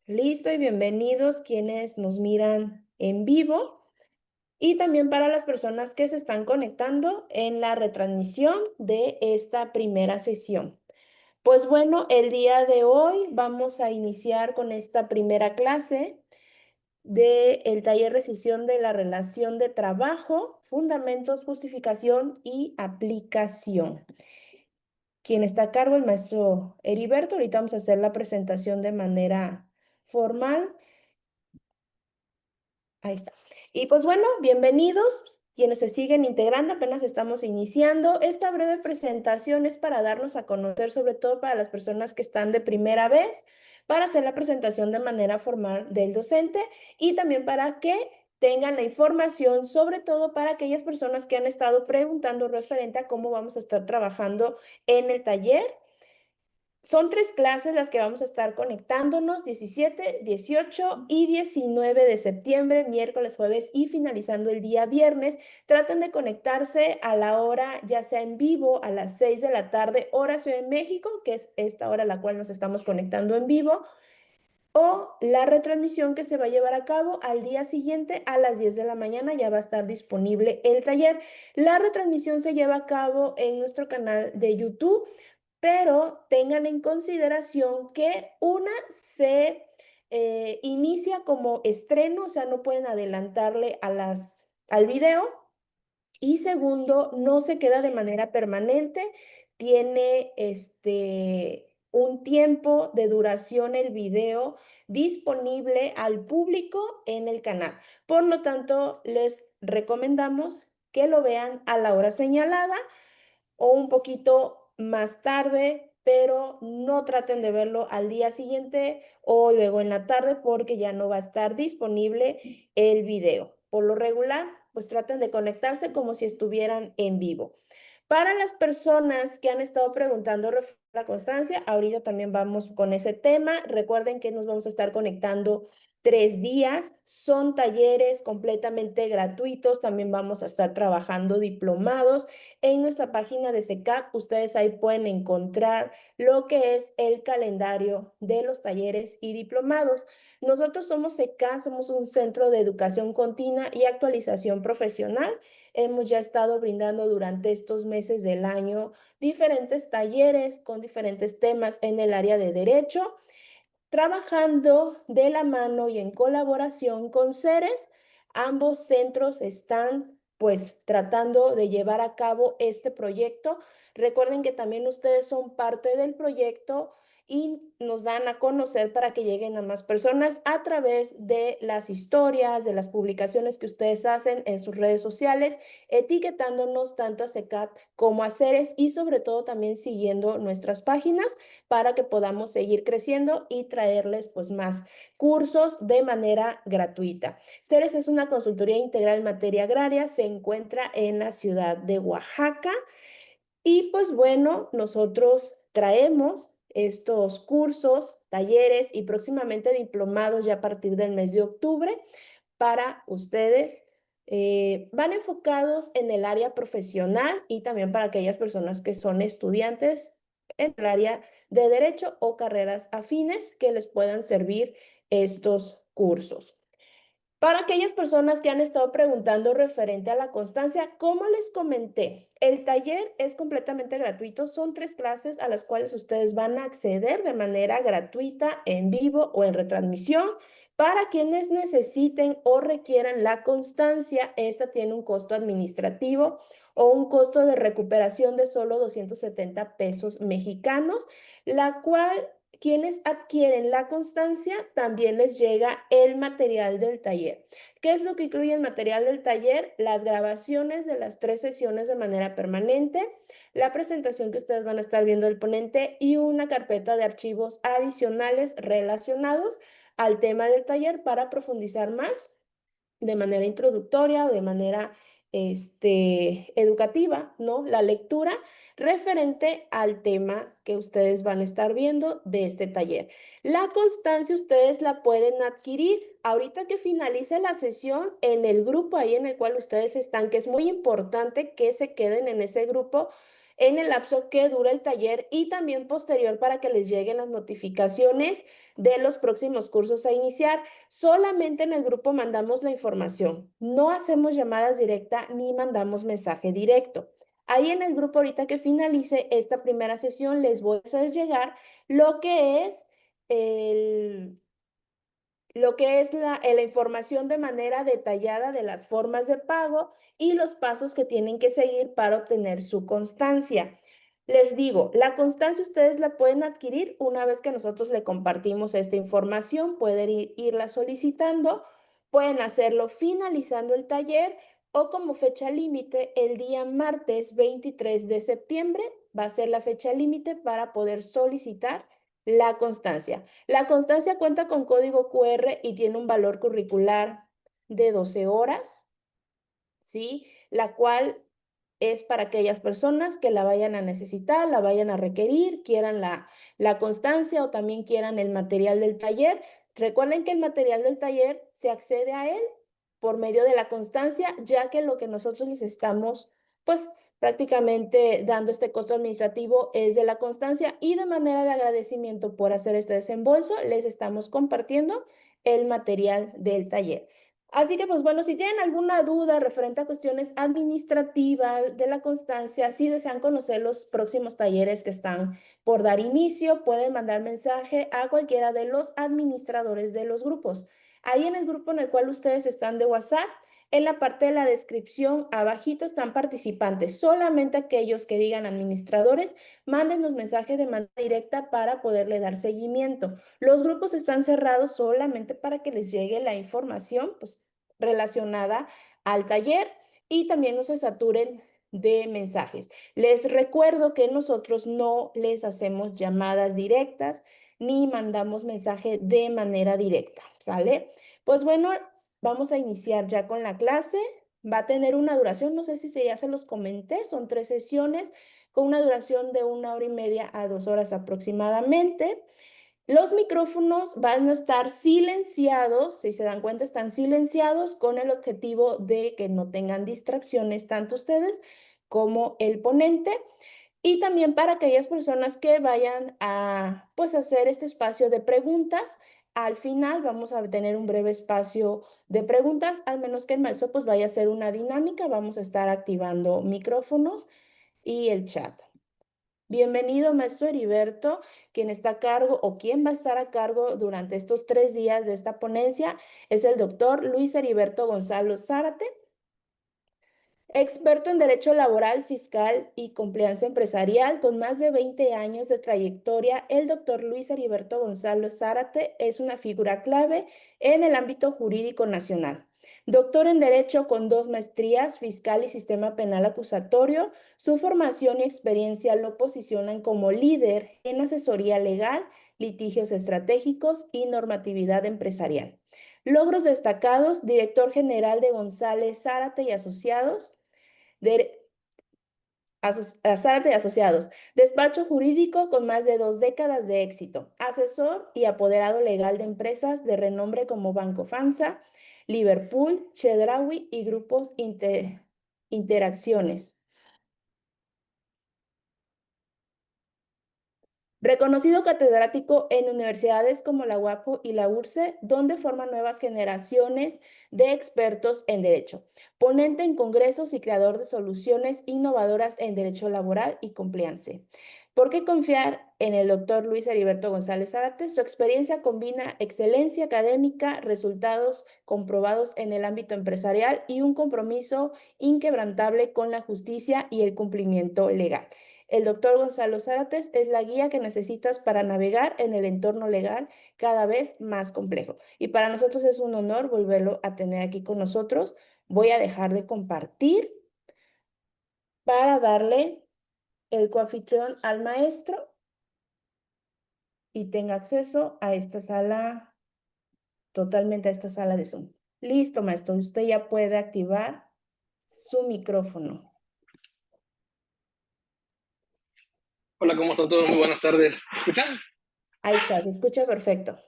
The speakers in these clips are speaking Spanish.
Listo y bienvenidos quienes nos miran en vivo y también para las personas que se están conectando en la retransmisión de esta primera sesión. Pues bueno, el día de hoy vamos a iniciar con esta primera clase del taller Rescisión de la relación de trabajo, fundamentos, justificación y aplicación. Quien está a cargo, el maestro Heriberto. Ahorita vamos a hacer la presentación de manera formal. Ahí está. Y pues bueno, bienvenidos quienes se siguen integrando, apenas estamos iniciando. Esta breve presentación es para darnos a conocer, sobre todo para las personas que están de primera vez, para hacer la presentación de manera formal del docente y también para que tengan la información, sobre todo para aquellas personas que han estado preguntando referente a cómo vamos a estar trabajando en el taller. Son 3 clases las que vamos a estar conectándonos: 17, 18 y 19 de septiembre, miércoles, jueves y finalizando el día viernes. Traten de conectarse a la hora, ya sea en vivo, a las 6 de la tarde, hora Ciudad de México, que es esta hora a la cual nos estamos conectando en vivo, o la retransmisión que se va a llevar a cabo al día siguiente a las 10 de la mañana. Ya va a estar disponible el taller. La retransmisión se lleva a cabo en nuestro canal de YouTube, pero tengan en consideración que una se inicia como estreno, o sea, no pueden adelantarle al video. Y segundo, no se queda de manera permanente, tiene un tiempo de duración el video disponible al público en el canal. Por lo tanto, les recomendamos que lo vean a la hora señalada o un poquito más tarde, pero no traten de verlo al día siguiente o luego en la tarde porque ya no va a estar disponible el video. Por lo regular, pues traten de conectarse como si estuvieran en vivo. Para las personas que han estado preguntando referente a la constancia, ahorita también vamos con ese tema. Recuerden que nos vamos a estar conectando 3 días. Son talleres completamente gratuitos. También vamos a estar trabajando diplomados. En nuestra página de SECAP, ustedes ahí pueden encontrar lo que es el calendario de los talleres y diplomados. Nosotros somos SECAP, somos un centro de educación continua y actualización profesional. Hemos ya estado brindando durante estos meses del año diferentes talleres con diferentes temas en el área de derecho, trabajando de la mano y en colaboración con CERES. Ambos centros están pues tratando de llevar a cabo este proyecto. Recuerden que también ustedes son parte del proyecto y nos dan a conocer para que lleguen a más personas a través de las historias, de las publicaciones que ustedes hacen en sus redes sociales, etiquetándonos tanto a SECAP como a CERES y sobre todo también siguiendo nuestras páginas para que podamos seguir creciendo y traerles pues más cursos de manera gratuita. CERES es una consultoría integral en materia agraria, se encuentra en la ciudad de Oaxaca y pues bueno, nosotros traemos estos cursos, talleres y próximamente diplomados ya a partir del mes de octubre para ustedes. Van enfocados en el área profesional y también para aquellas personas que son estudiantes en el área de derecho o carreras afines que les puedan servir estos cursos. Para aquellas personas que han estado preguntando referente a la constancia, como les comenté, el taller es completamente gratuito. Son 3 clases a las cuales ustedes van a acceder de manera gratuita, en vivo o en retransmisión. Para quienes necesiten o requieran la constancia, esta tiene un costo administrativo o un costo de recuperación de solo 270 pesos mexicanos, la cual quienes adquieren la constancia también les llega el material del taller. ¿Qué es lo que incluye el material del taller? Las grabaciones de las 3 sesiones de manera permanente, la presentación que ustedes van a estar viendo del ponente y una carpeta de archivos adicionales relacionados al tema del taller para profundizar más de manera introductoria o de manera educativa, ¿no? La lectura referente al tema que ustedes van a estar viendo de este taller. La constancia ustedes la pueden adquirir ahorita que finalice la sesión en el grupo ahí en el cual ustedes están, que es muy importante que se queden en ese grupo. en el lapso que dura el taller y también posterior para que les lleguen las notificaciones de los próximos cursos a iniciar. Solamente en el grupo mandamos la información, no hacemos llamadas directas ni mandamos mensaje directo. Ahí en el grupo, ahorita que finalice esta primera sesión, les voy a hacer llegar lo que es el la información de manera detallada de las formas de pago y los pasos que tienen que seguir para obtener su constancia. Les digo, la constancia ustedes la pueden adquirir una vez que nosotros le compartimos esta información, pueden irla solicitando, pueden hacerlo finalizando el taller o como fecha límite el día martes 23 de septiembre va a ser la fecha límite para poder solicitar la constancia. La constancia cuenta con código QR y tiene un valor curricular de 12 horas, ¿sí? La cual es para aquellas personas que la vayan a necesitar, la vayan a requerir, quieran la constancia o también quieran el material del taller. Recuerden que el material del taller se accede a él por medio de la constancia, ya que lo que nosotros les estamos, pues, prácticamente dando este costo administrativo es de la constancia y de manera de agradecimiento por hacer este desembolso, les estamos compartiendo el material del taller. Así que, pues bueno, si tienen alguna duda referente a cuestiones administrativas de la constancia, si desean conocer los próximos talleres que están por dar inicio, pueden mandar mensaje a cualquiera de los administradores de los grupos. Ahí en el grupo en el cual ustedes están de WhatsApp, en la parte de la descripción, abajito están participantes. Solamente aquellos que digan administradores, manden los mensajes de manera directa para poderle dar seguimiento. Los grupos están cerrados solamente para que les llegue la información, pues, relacionada al taller y también no se saturen de mensajes. Les recuerdo que nosotros no les hacemos llamadas directas ni mandamos mensaje de manera directa, ¿sale? Pues bueno, vamos a iniciar ya con la clase. Va a tener una duración, no sé si ya se los comenté, son 3 sesiones con una duración de 1 hora y media a 2 horas aproximadamente. Los micrófonos van a estar silenciados, si se dan cuenta, están silenciados con el objetivo de que no tengan distracciones tanto ustedes como el ponente. Y también para aquellas personas que vayan a, pues, hacer este espacio de preguntas, al final vamos a tener un breve espacio de preguntas, al menos que el maestro pues vaya a hacer una dinámica, vamos a estar activando micrófonos y el chat. Bienvenido, maestro Heriberto, quien está a cargo o quien va a estar a cargo durante estos 3 días de esta ponencia es el doctor Luis Heriberto Gonzalo Zárate, experto en Derecho Laboral, Fiscal y Compliance Empresarial, con más de 20 años de trayectoria. El doctor Luis Heriberto Gonzalo Zárate es una figura clave en el ámbito jurídico nacional. Doctor en Derecho con 2 maestrías, Fiscal y Sistema Penal Acusatorio, su formación y experiencia lo posicionan como líder en asesoría legal, litigios estratégicos y normatividad empresarial. Logros destacados, director general de González Zárate y Asociados, de Zárate y Asociados, despacho jurídico con más de 2 décadas de éxito, asesor y apoderado legal de empresas de renombre como Banco Fansa, Liverpool, Chedraui y grupos Interacciones. Reconocido catedrático en universidades como la UAPO y la URCE, donde forma nuevas generaciones de expertos en derecho. Ponente en congresos y creador de soluciones innovadoras en derecho laboral y compliance. ¿Por qué confiar en el doctor Luis Heriberto González Zárate? Su experiencia combina excelencia académica, resultados comprobados en el ámbito empresarial y un compromiso inquebrantable con la justicia y el cumplimiento legal. El doctor Gonzalo Zárate es la guía que necesitas para navegar en el entorno legal cada vez más complejo. Y para nosotros es un honor volverlo a tener aquí con nosotros. Voy a dejar de compartir para darle el coanfitrión al maestro y tenga acceso a esta sala, totalmente a esta sala de Zoom. Listo, maestro. Usted ya puede activar su micrófono. Hola, ¿cómo están todos? Muy buenas tardes. ¿Me escuchan? Ahí está, se escucha perfecto.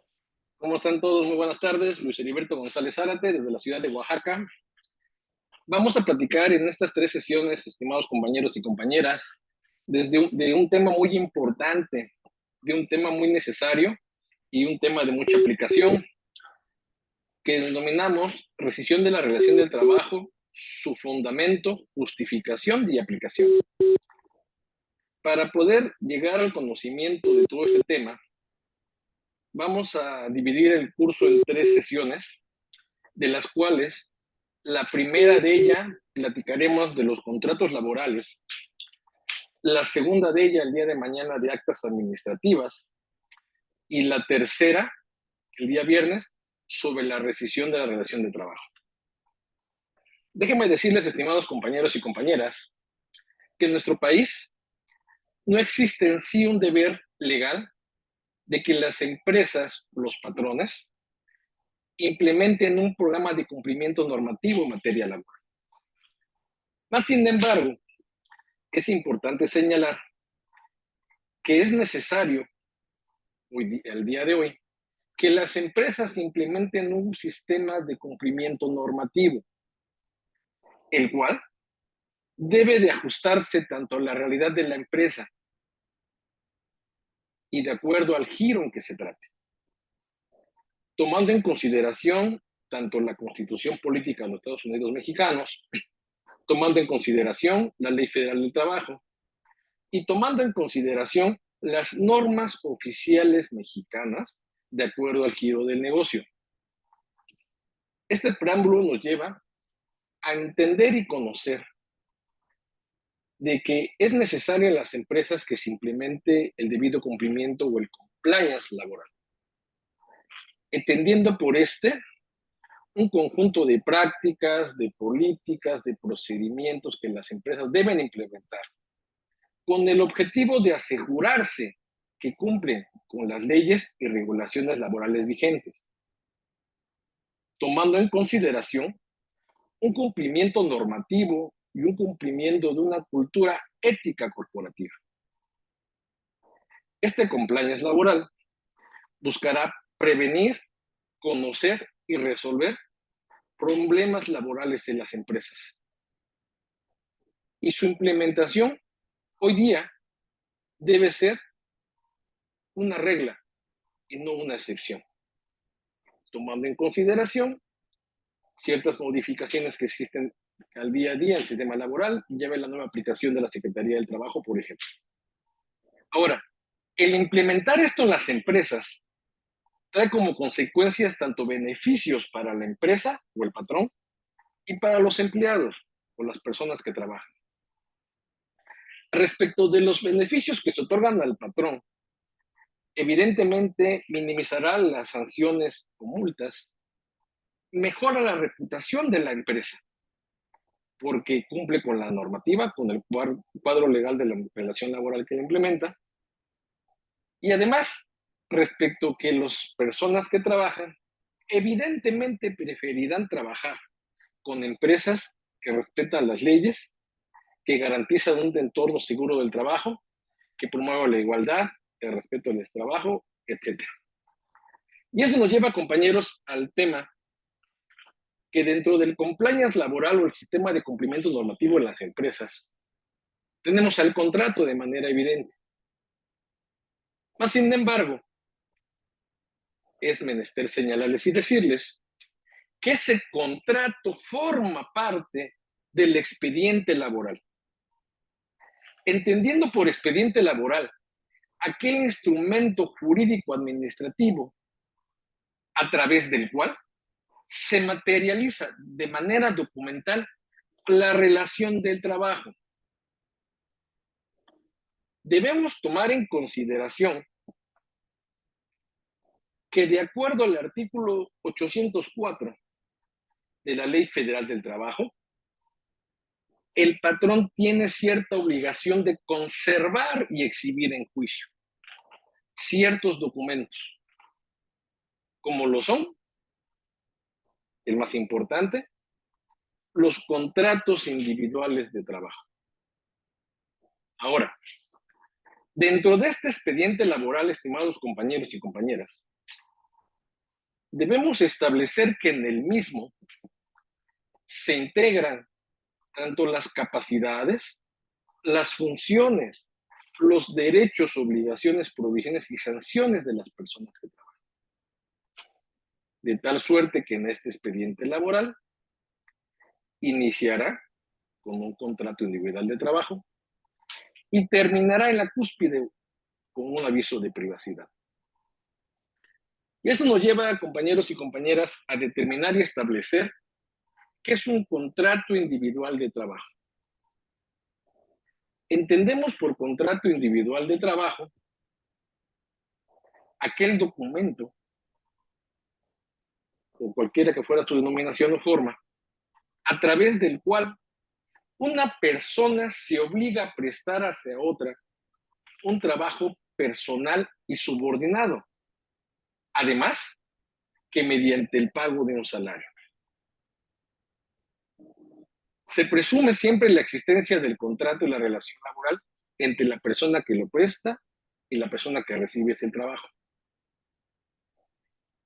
¿Cómo están todos? Muy buenas tardes. Luis Heriberto González Zárate, desde la ciudad de Oaxaca. Vamos a platicar en estas 3 sesiones, estimados compañeros y compañeras, de un tema muy importante, de un tema muy necesario y un tema de mucha aplicación, que denominamos rescisión de la relación del trabajo, su fundamento, justificación y aplicación. Para poder llegar al conocimiento de todo este tema, vamos a dividir el curso en 3 sesiones, de las cuales la primera de ellas platicaremos de los contratos laborales, la segunda de ella el día de mañana de actas administrativas y la tercera, el día viernes, sobre la rescisión de la relación de trabajo. Déjenme decirles, estimados compañeros y compañeras, que en nuestro país no existe en sí un deber legal de que las empresas, los patrones, implementen un programa de cumplimiento normativo en materia laboral. Más sin embargo, es importante señalar que es necesario, el día de hoy, que las empresas implementen un sistema de cumplimiento normativo, el cual debe de ajustarse tanto a la realidad de la empresa y de acuerdo al giro en que se trate, tomando en consideración tanto la Constitución Política de los Estados Unidos Mexicanos, tomando en consideración la Ley Federal del Trabajo y tomando en consideración las normas oficiales mexicanas de acuerdo al giro del negocio. Este preámbulo nos lleva a entender y conocer de que es necesario en las empresas que se implemente el debido cumplimiento o el compliance laboral, entendiendo por un conjunto de prácticas, de políticas, de procedimientos que las empresas deben implementar con el objetivo de asegurarse que cumplen con las leyes y regulaciones laborales vigentes, tomando en consideración un cumplimiento normativo y un cumplimiento de una cultura ética corporativa. Este compliance laboral buscará prevenir, conocer y resolver problemas laborales en las empresas. Y su implementación hoy día debe ser una regla y no una excepción, tomando en consideración ciertas modificaciones que existen al día a día en el sistema laboral y lleva la nueva aplicación de la Secretaría del Trabajo, por ejemplo. Ahora, el implementar esto en las empresas trae como consecuencias tanto beneficios para la empresa o el patrón y para los empleados o las personas que trabajan. Respecto de los beneficios que se otorgan al patrón, evidentemente minimizará las sanciones o multas, mejora la reputación de la empresa, porque cumple con la normativa, con el cuadro legal de la relación laboral que la implementa, y además, respecto que las personas que trabajan, evidentemente preferirán trabajar con empresas que respetan las leyes, que garantizan un entorno seguro del trabajo, que promuevan la igualdad, el respeto del trabajo, etc. Y eso nos lleva, compañeros, al tema que dentro del compliance laboral o el sistema de cumplimiento normativo en las empresas, tenemos al contrato de manera evidente. Más sin embargo, es menester señalarles y decirles que ese contrato forma parte del expediente laboral. Entendiendo por expediente laboral aquel instrumento jurídico administrativo a través del cual se materializa de manera documental la relación del trabajo. Debemos tomar en consideración que de acuerdo al artículo 804 de la Ley Federal del Trabajo, el patrón tiene cierta obligación de conservar y exhibir en juicio ciertos documentos, como lo son, el más importante, los contratos individuales de trabajo. Ahora, dentro de este expediente laboral, estimados compañeros y compañeras, debemos establecer que en el mismo se integran tanto las capacidades, las funciones los derechos, obligaciones, provisiones y sanciones de las personas que trabajan. De tal suerte que en este expediente laboral iniciará con un contrato individual de trabajo y terminará en la cúspide con un aviso de privacidad. Y eso nos lleva, compañeros y compañeras, a determinar y establecer qué es un contrato individual de trabajo. Entendemos por contrato individual de trabajo aquel documento, o cualquiera que fuera su denominación o forma, a través del cual una persona se obliga a prestar hacia otra un trabajo personal y subordinado, además que mediante el pago de un salario. Se presume siempre la existencia del contrato y la relación laboral entre la persona que lo presta y la persona que recibe ese trabajo.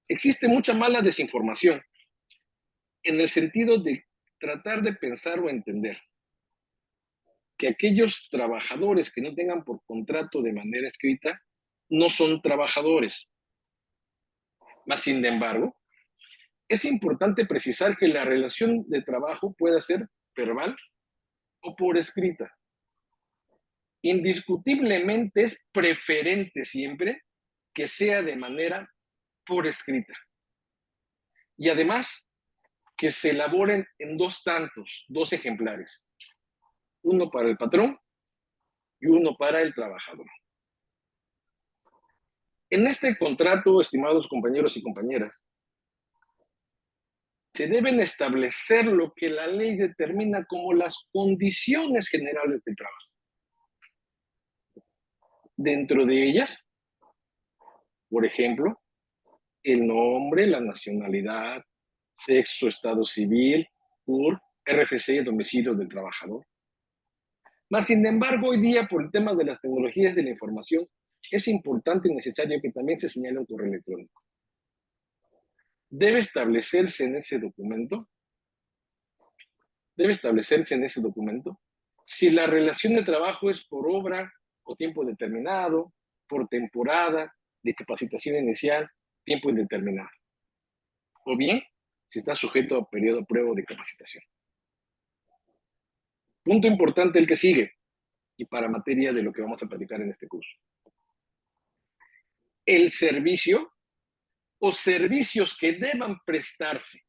Existe mucha mala desinformación en el sentido de tratar de pensar o entender que aquellos trabajadores que no tengan por contrato de manera escrita no son trabajadores. Mas, sin embargo, es importante precisar que la relación de trabajo puede ser verbal o por escrita. Indiscutiblemente es preferente siempre que sea de manera por escrita. Y además, que se elaboren en dos ejemplares. Uno para el patrón y uno para el trabajador. En este contrato, estimados compañeros y compañeras, se deben establecer lo que la ley determina como las condiciones generales del trabajo. Dentro de ellas, por ejemplo, el nombre, la nacionalidad, sexo, estado civil, CUR, RFC, domicilio del trabajador. Mas, sin embargo, hoy día, por el tema de las tecnologías de la información, es importante y necesario que también se señale un correo electrónico. Debe establecerse en ese documento si la relación de trabajo es por obra o tiempo determinado, por temporada, de capacitación inicial, tiempo indeterminado. O bien, si está sujeto a periodo de prueba de capacitación. Punto importante el que sigue, y para materia de lo que vamos a platicar en este curso. El servicio o servicios que deban prestarse,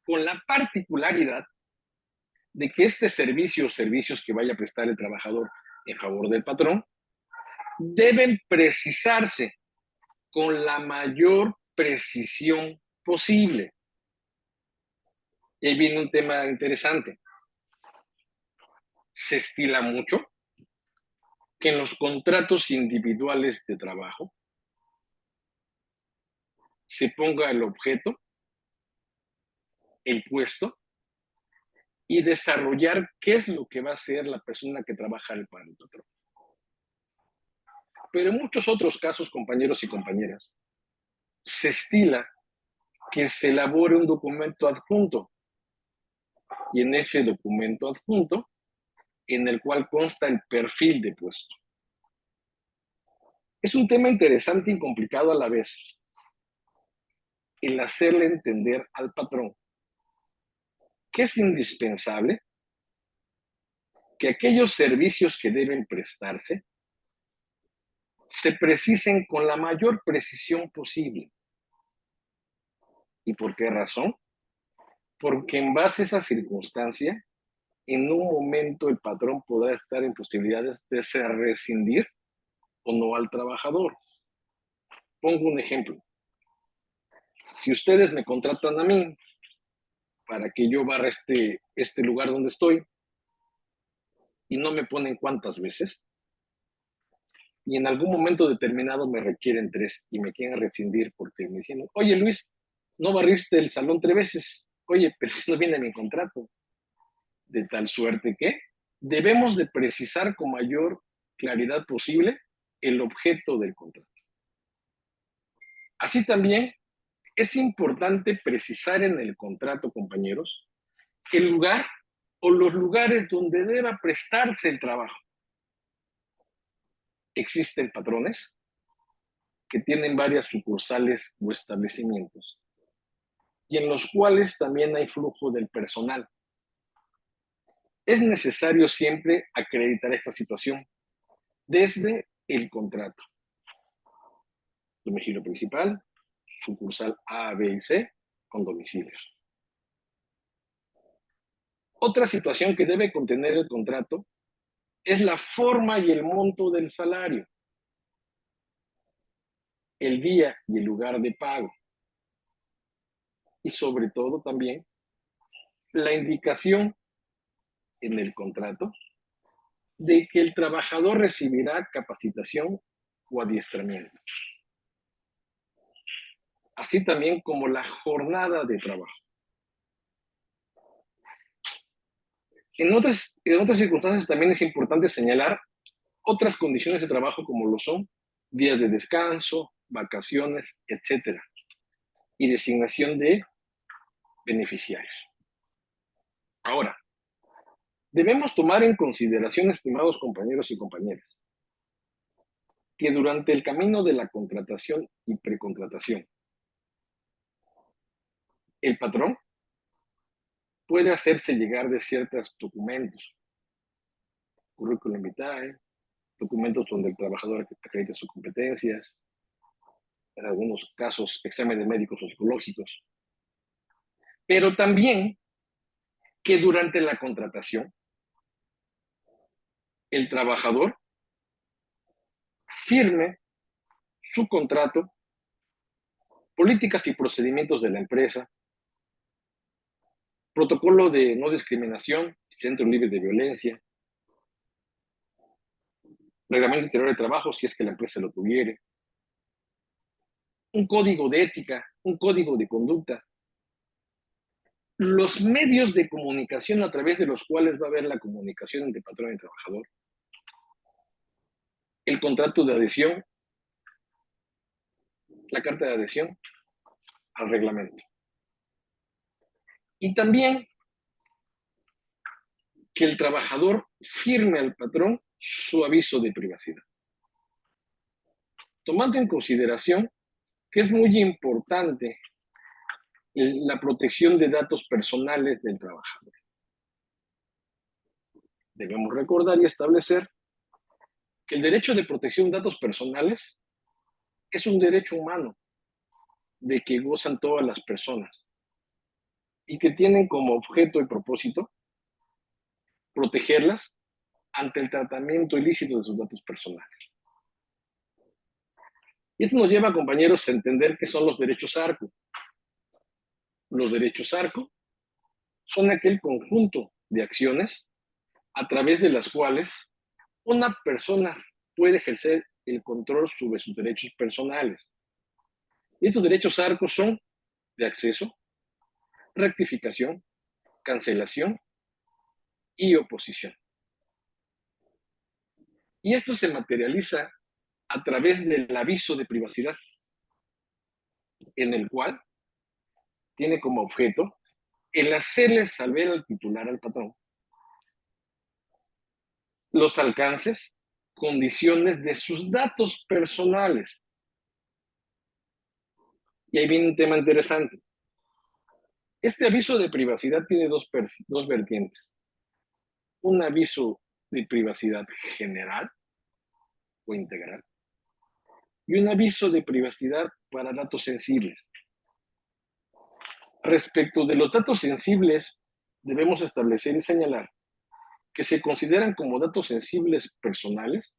con la particularidad de que este servicio o servicios que vaya a prestar el trabajador en favor del patrón deben precisarse con la mayor precisión posible. Y ahí viene un tema interesante. Se estila mucho que en los contratos individuales de trabajo se ponga el objeto, el puesto y desarrollar qué es lo que va a hacer la persona que trabaja para el patrón. Pero en muchos otros casos, compañeros y compañeras, se estila que se elabore un documento adjunto y en ese documento adjunto en el cual consta el perfil de puesto. Es un tema interesante y complicado a la vez el hacerle entender al patrón que es indispensable que aquellos servicios que deben prestarse se precisen con la mayor precisión posible. ¿Y por qué razón? Porque en base a esa circunstancia, en un momento el patrón podrá estar en posibilidades de rescindir o no al trabajador. Pongo un ejemplo. Si ustedes me contratan a mí para que yo barra este lugar donde estoy y no me ponen cuántas veces, y en algún momento determinado me requieren 3 y me quieren rescindir porque me dicen, oye Luis, no barriste el salón 3 veces, oye, pero no viene mi contrato. De tal suerte que debemos de precisar con mayor claridad posible el objeto del contrato. Así también es importante precisar en el contrato, compañeros, el lugar o los lugares donde deba prestarse el trabajo. existen patrones que tienen varias sucursales o establecimientos y en los cuales también hay flujo del personal. Es necesario siempre acreditar esta situación desde el contrato. Domicilio principal, sucursal A, B y C, con domicilios. Otra situación que debe contener el contrato es la forma y el monto del salario, el día y el lugar de pago, y sobre todo también la indicación en el contrato de que el trabajador recibirá capacitación o adiestramiento, así también como la jornada de trabajo. En otras circunstancias también es importante señalar otras condiciones de trabajo como lo son días de descanso, vacaciones, etcétera, y designación de beneficiarios. Ahora, debemos tomar en consideración, estimados compañeros y compañeras, que durante el camino de la contratación y precontratación, el patrón puede hacerse llegar de ciertos documentos, currículum vitae, documentos donde el trabajador acredita sus competencias, en algunos casos exámenes médicos o psicológicos, pero también que durante la contratación el trabajador firme su contrato, políticas y procedimientos de la empresa, protocolo de no discriminación, centro libre de violencia, reglamento interior de trabajo si es que la empresa lo tuviere, un código de ética, un código de conducta, los medios de comunicación a través de los cuales va a haber la comunicación entre patrón y trabajador, el contrato de adhesión, la carta de adhesión al reglamento. Y también que el trabajador firme al patrón su aviso de privacidad. Tomando en consideración que es muy importante la protección de datos personales del trabajador. Debemos recordar y establecer que el derecho de protección de datos personales es un derecho humano de que gozan todas las personas y que tienen como objeto y propósito protegerlas ante el tratamiento ilícito de sus datos personales. Y esto nos lleva, compañeros, a entender qué son los derechos ARCO. Los derechos ARCO son aquel conjunto de acciones a través de las cuales una persona puede ejercer el control sobre sus derechos personales. Y estos derechos ARCO son de acceso, rectificación, cancelación y oposición. Y esto se materializa a través del aviso de privacidad, en el cual tiene como objeto el hacerle saber al titular, al patrón, los alcances, condiciones de sus datos personales. Y ahí viene un tema interesante. Este aviso de privacidad tiene dos vertientes. Un aviso de privacidad general o integral y un aviso de privacidad para datos sensibles. Respecto de los datos sensibles, debemos establecer y señalar que se consideran como datos sensibles personales,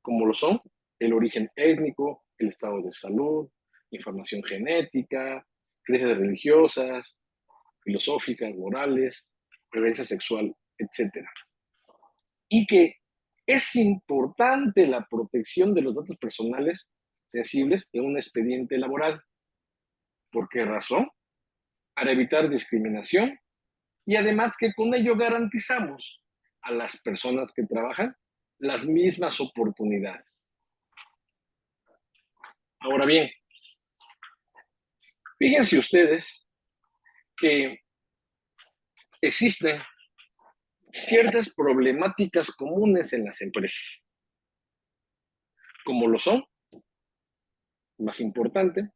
como lo son el origen étnico, el estado de salud, información genética, creencias religiosas, filosóficas, morales, preferencia sexual, etc. Y que es importante la protección de los datos personales sensibles en un expediente laboral. ¿Por qué razón? Para evitar discriminación y además que con ello garantizamos a las personas que trabajan las mismas oportunidades. Ahora bien, fíjense ustedes que existen ciertas problemáticas comunes en las empresas. como lo son, más importante,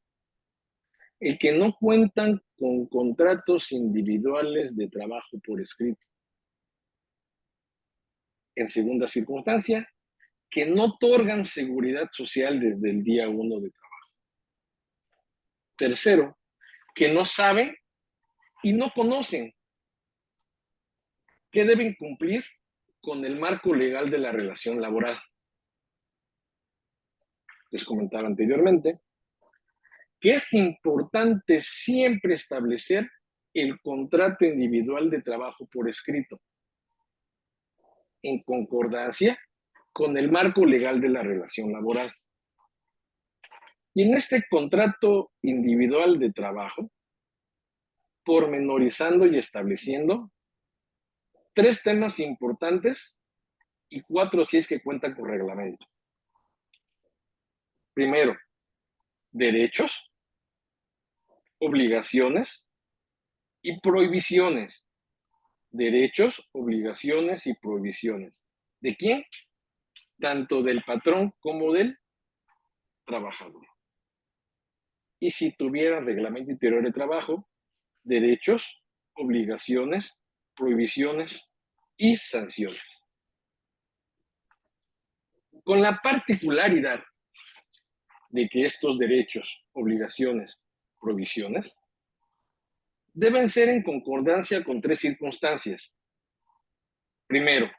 el que no cuentan con contratos individuales de trabajo por escrito. En segunda circunstancia, que no otorgan seguridad social desde el día 1 de trabajo. Tercero, que no saben y no conocen que deben cumplir con el marco legal de la relación laboral. Les comentaba anteriormente que es importante siempre establecer el contrato individual de trabajo por escrito, en concordancia con el marco legal de la relación laboral. Y en este contrato individual de trabajo, pormenorizando y estableciendo 3 temas importantes y 4 si es que cuentan con reglamento. Primero, derechos, obligaciones y prohibiciones. Derechos, obligaciones y prohibiciones. ¿De quién? Tanto del patrón como del trabajador. Y si tuviera reglamento interior de trabajo, derechos, obligaciones, prohibiciones y sanciones. Con la particularidad de que estos derechos, obligaciones, prohibiciones deben ser en concordancia con 3 circunstancias. Primero,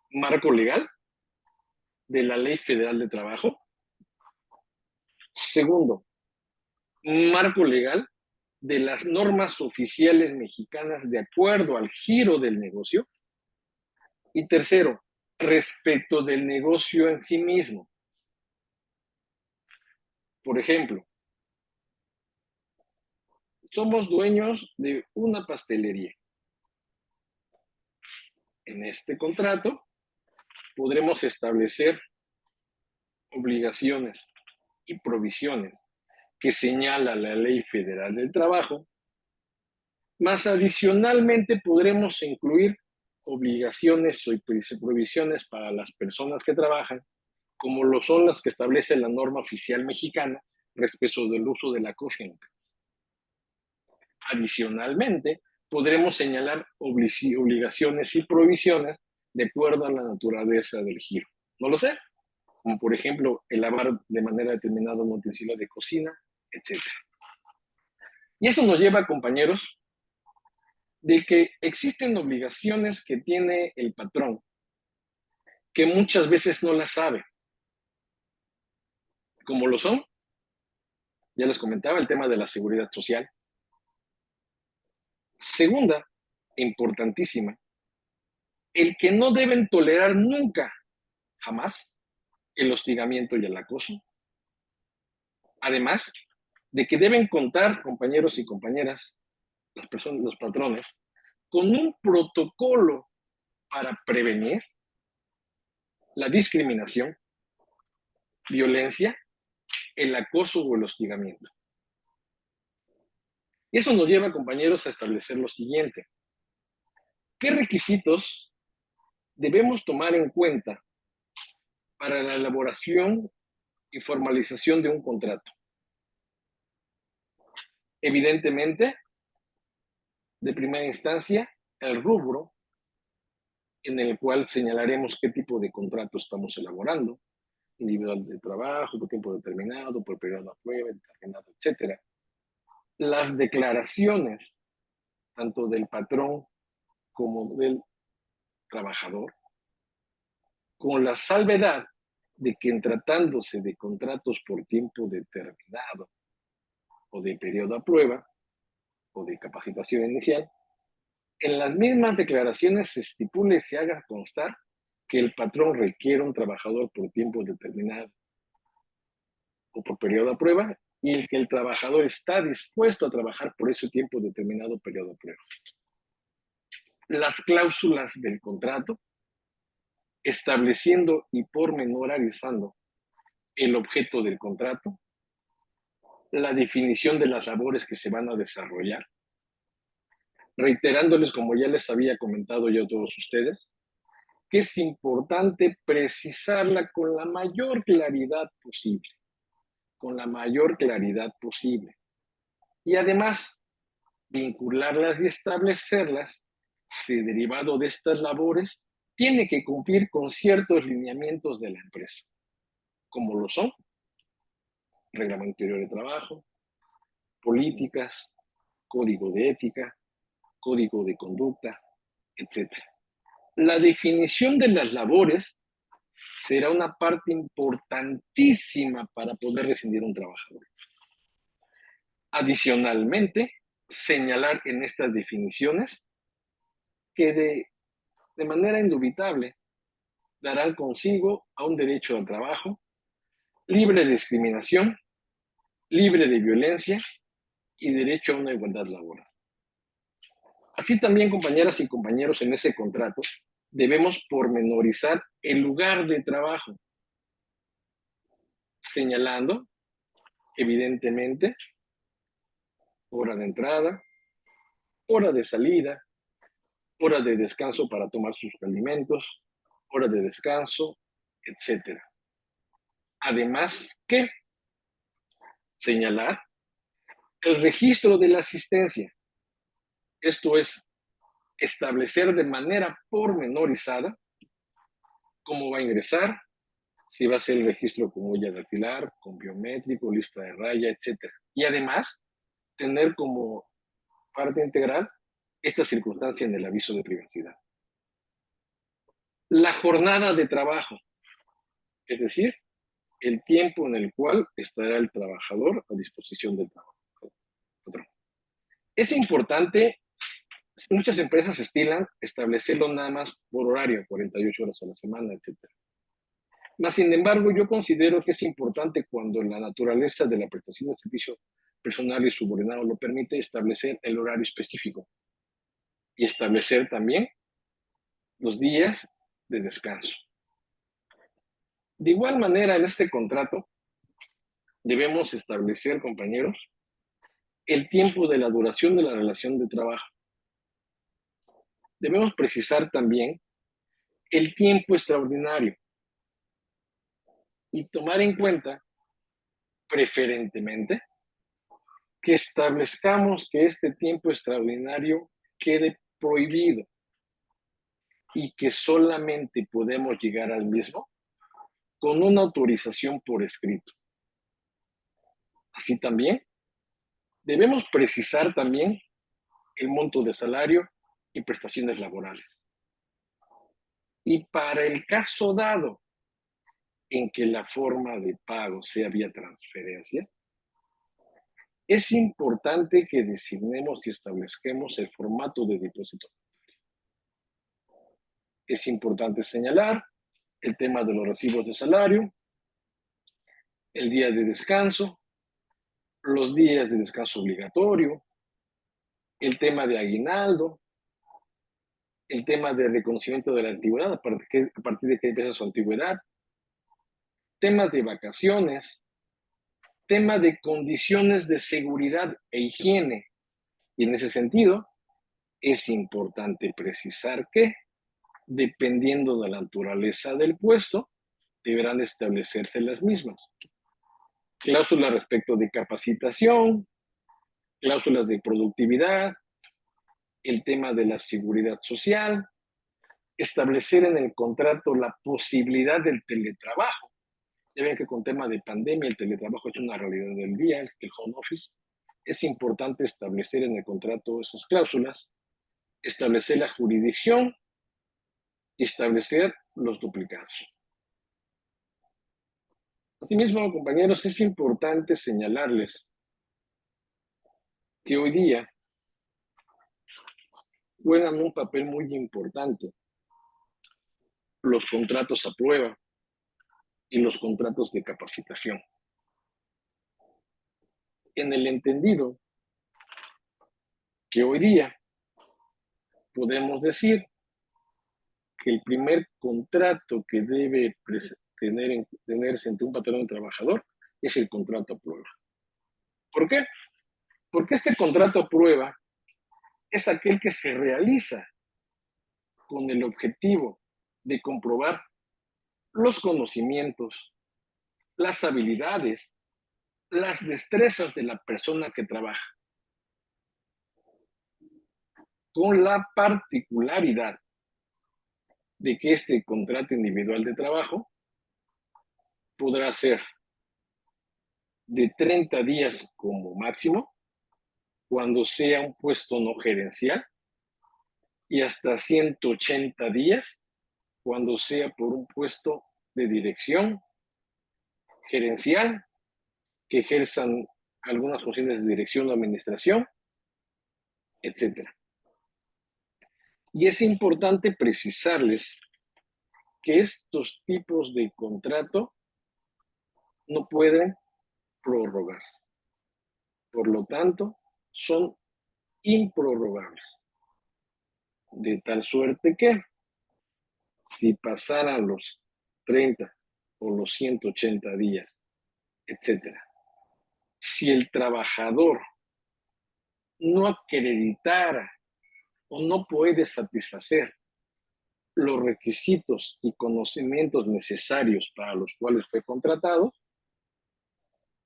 marco legal de la Ley Federal de Trabajo. Segundo, marco legal de las normas oficiales mexicanas de acuerdo al giro del negocio. Y tercero, respecto del negocio en sí mismo. Por ejemplo, somos dueños de una pastelería. En este contrato podremos establecer obligaciones y provisiones que señala la Ley Federal del Trabajo, más adicionalmente podremos incluir obligaciones o provisiones para las personas que trabajan, como lo son las que establece la norma oficial mexicana respecto del uso de la cogénica. Adicionalmente, podremos señalar obligaciones y provisiones de acuerdo a la naturaleza del giro. No lo sé, como por ejemplo el lavar de manera determinada un utensilio de cocina, etc. Y eso nos lleva, compañeros, de que existen obligaciones que tiene el patrón, que muchas veces no las sabe, como lo son, ya les comentaba, el tema de la seguridad social. Segunda, importantísima, el que no deben tolerar nunca, jamás, el hostigamiento y el acoso. Además de que deben contar, compañeros y compañeras, las personas, los patrones, con un protocolo para prevenir la discriminación, violencia, el acoso o el hostigamiento. Y eso nos lleva, compañeros, a establecer lo siguiente. ¿Qué requisitos debemos tomar en cuenta para la elaboración y formalización de un contrato? Evidentemente, de primera instancia, el rubro en el cual señalaremos qué tipo de contrato estamos elaborando, individual de trabajo, por tiempo determinado, por periodo a prueba, determinado, etc. Las declaraciones, tanto del patrón como del trabajador, con la salvedad de que en tratándose de contratos por tiempo determinado o de periodo a prueba o de capacitación inicial, en las mismas declaraciones se estipule y se haga constar que el patrón requiere un trabajador por tiempo determinado o por periodo a prueba y el que el trabajador está dispuesto a trabajar por ese tiempo determinado periodo a prueba. Las cláusulas del contrato, estableciendo y pormenorizando el objeto del contrato, la definición de las labores que se van a desarrollar, reiterándoles, como ya les había comentado yo a todos ustedes, que es importante precisarla con la mayor claridad posible, con la mayor claridad posible. Y además, vincularlas y establecerlas, si derivado de estas labores, tiene que cumplir con ciertos lineamientos de la empresa, como lo son reglamento interior de trabajo, políticas, código de ética, código de conducta, etc. La definición de las labores será una parte importantísima para poder rescindir un trabajador. Adicionalmente, señalar en estas definiciones que de manera indubitable darán consigo a un derecho al trabajo libre de discriminación, libre de violencia y derecho a una igualdad laboral. Así también, compañeras y compañeros, en ese contrato debemos pormenorizar el lugar de trabajo, señalando, evidentemente, hora de entrada, hora de salida, hora de descanso para tomar sus alimentos, hora de descanso, etc. Además que señalar el registro de la asistencia, esto es, establecer de manera pormenorizada cómo va a ingresar, si va a ser el registro con huella dactilar, con biométrico, lista de raya, etc. Y además, tener como parte integral esta circunstancia en el aviso de privacidad. La jornada de trabajo, es decir, el tiempo en el cual estará el trabajador a disposición del patrón. Es importante, muchas empresas estilan establecerlo nada más por horario, 48 horas a la semana, etc. Mas, sin embargo, yo considero que es importante, cuando la naturaleza de la prestación de servicio personal y subordinado lo permite, establecer el horario específico y establecer también los días de descanso. De igual manera, en este contrato debemos establecer, compañeros, el tiempo de la duración de la relación de trabajo. Debemos precisar también el tiempo extraordinario y tomar en cuenta, preferentemente, que establezcamos que este tiempo extraordinario quede prohibido y que solamente podemos llegar al mismo con una autorización por escrito. Así también, debemos precisar también el monto de salario y prestaciones laborales. Y para el caso dado en que la forma de pago sea vía transferencia, es importante que designemos y establezcamos el formato de depósito. Es importante señalar el tema de los recibos de salario, el día de descanso, los días de descanso obligatorio, el tema de aguinaldo, el tema de reconocimiento de la antigüedad, a partir de que empieza su antigüedad, temas de vacaciones, tema de condiciones de seguridad e higiene. Y en ese sentido, es importante precisar que, dependiendo de la naturaleza del puesto, deberán establecerse las mismas. Cláusulas respecto de capacitación, cláusulas de productividad, el tema de la seguridad social, establecer en el contrato la posibilidad del teletrabajo. Ya ven que con tema de pandemia el teletrabajo es una realidad del día, el home office. Es importante establecer en el contrato esas cláusulas, establecer la jurisdicción y establecer los duplicados. Asimismo, compañeros, es importante señalarles que hoy día juegan un papel muy importante los contratos a prueba y los contratos de capacitación. En el entendido que hoy día podemos decir que el primer contrato que debe tenerse entre un patrón y un trabajador es el contrato a prueba. ¿Por qué? Porque este contrato a prueba es aquel que se realiza con el objetivo de comprobar los conocimientos, las habilidades, las destrezas de la persona que trabaja, con la particularidad de que este contrato individual de trabajo podrá ser de 30 días como máximo, cuando sea un puesto no gerencial, y hasta 180 días cuando sea por un puesto de dirección gerencial, que ejerzan algunas funciones de dirección o administración, etcétera. Y es importante precisarles que estos tipos de contrato no pueden prorrogarse. Por lo tanto, son improrrogables. De tal suerte que si pasaran los 30 o los 180 días, etcétera, si el trabajador no acreditara o no puede satisfacer los requisitos y conocimientos necesarios para los cuales fue contratado,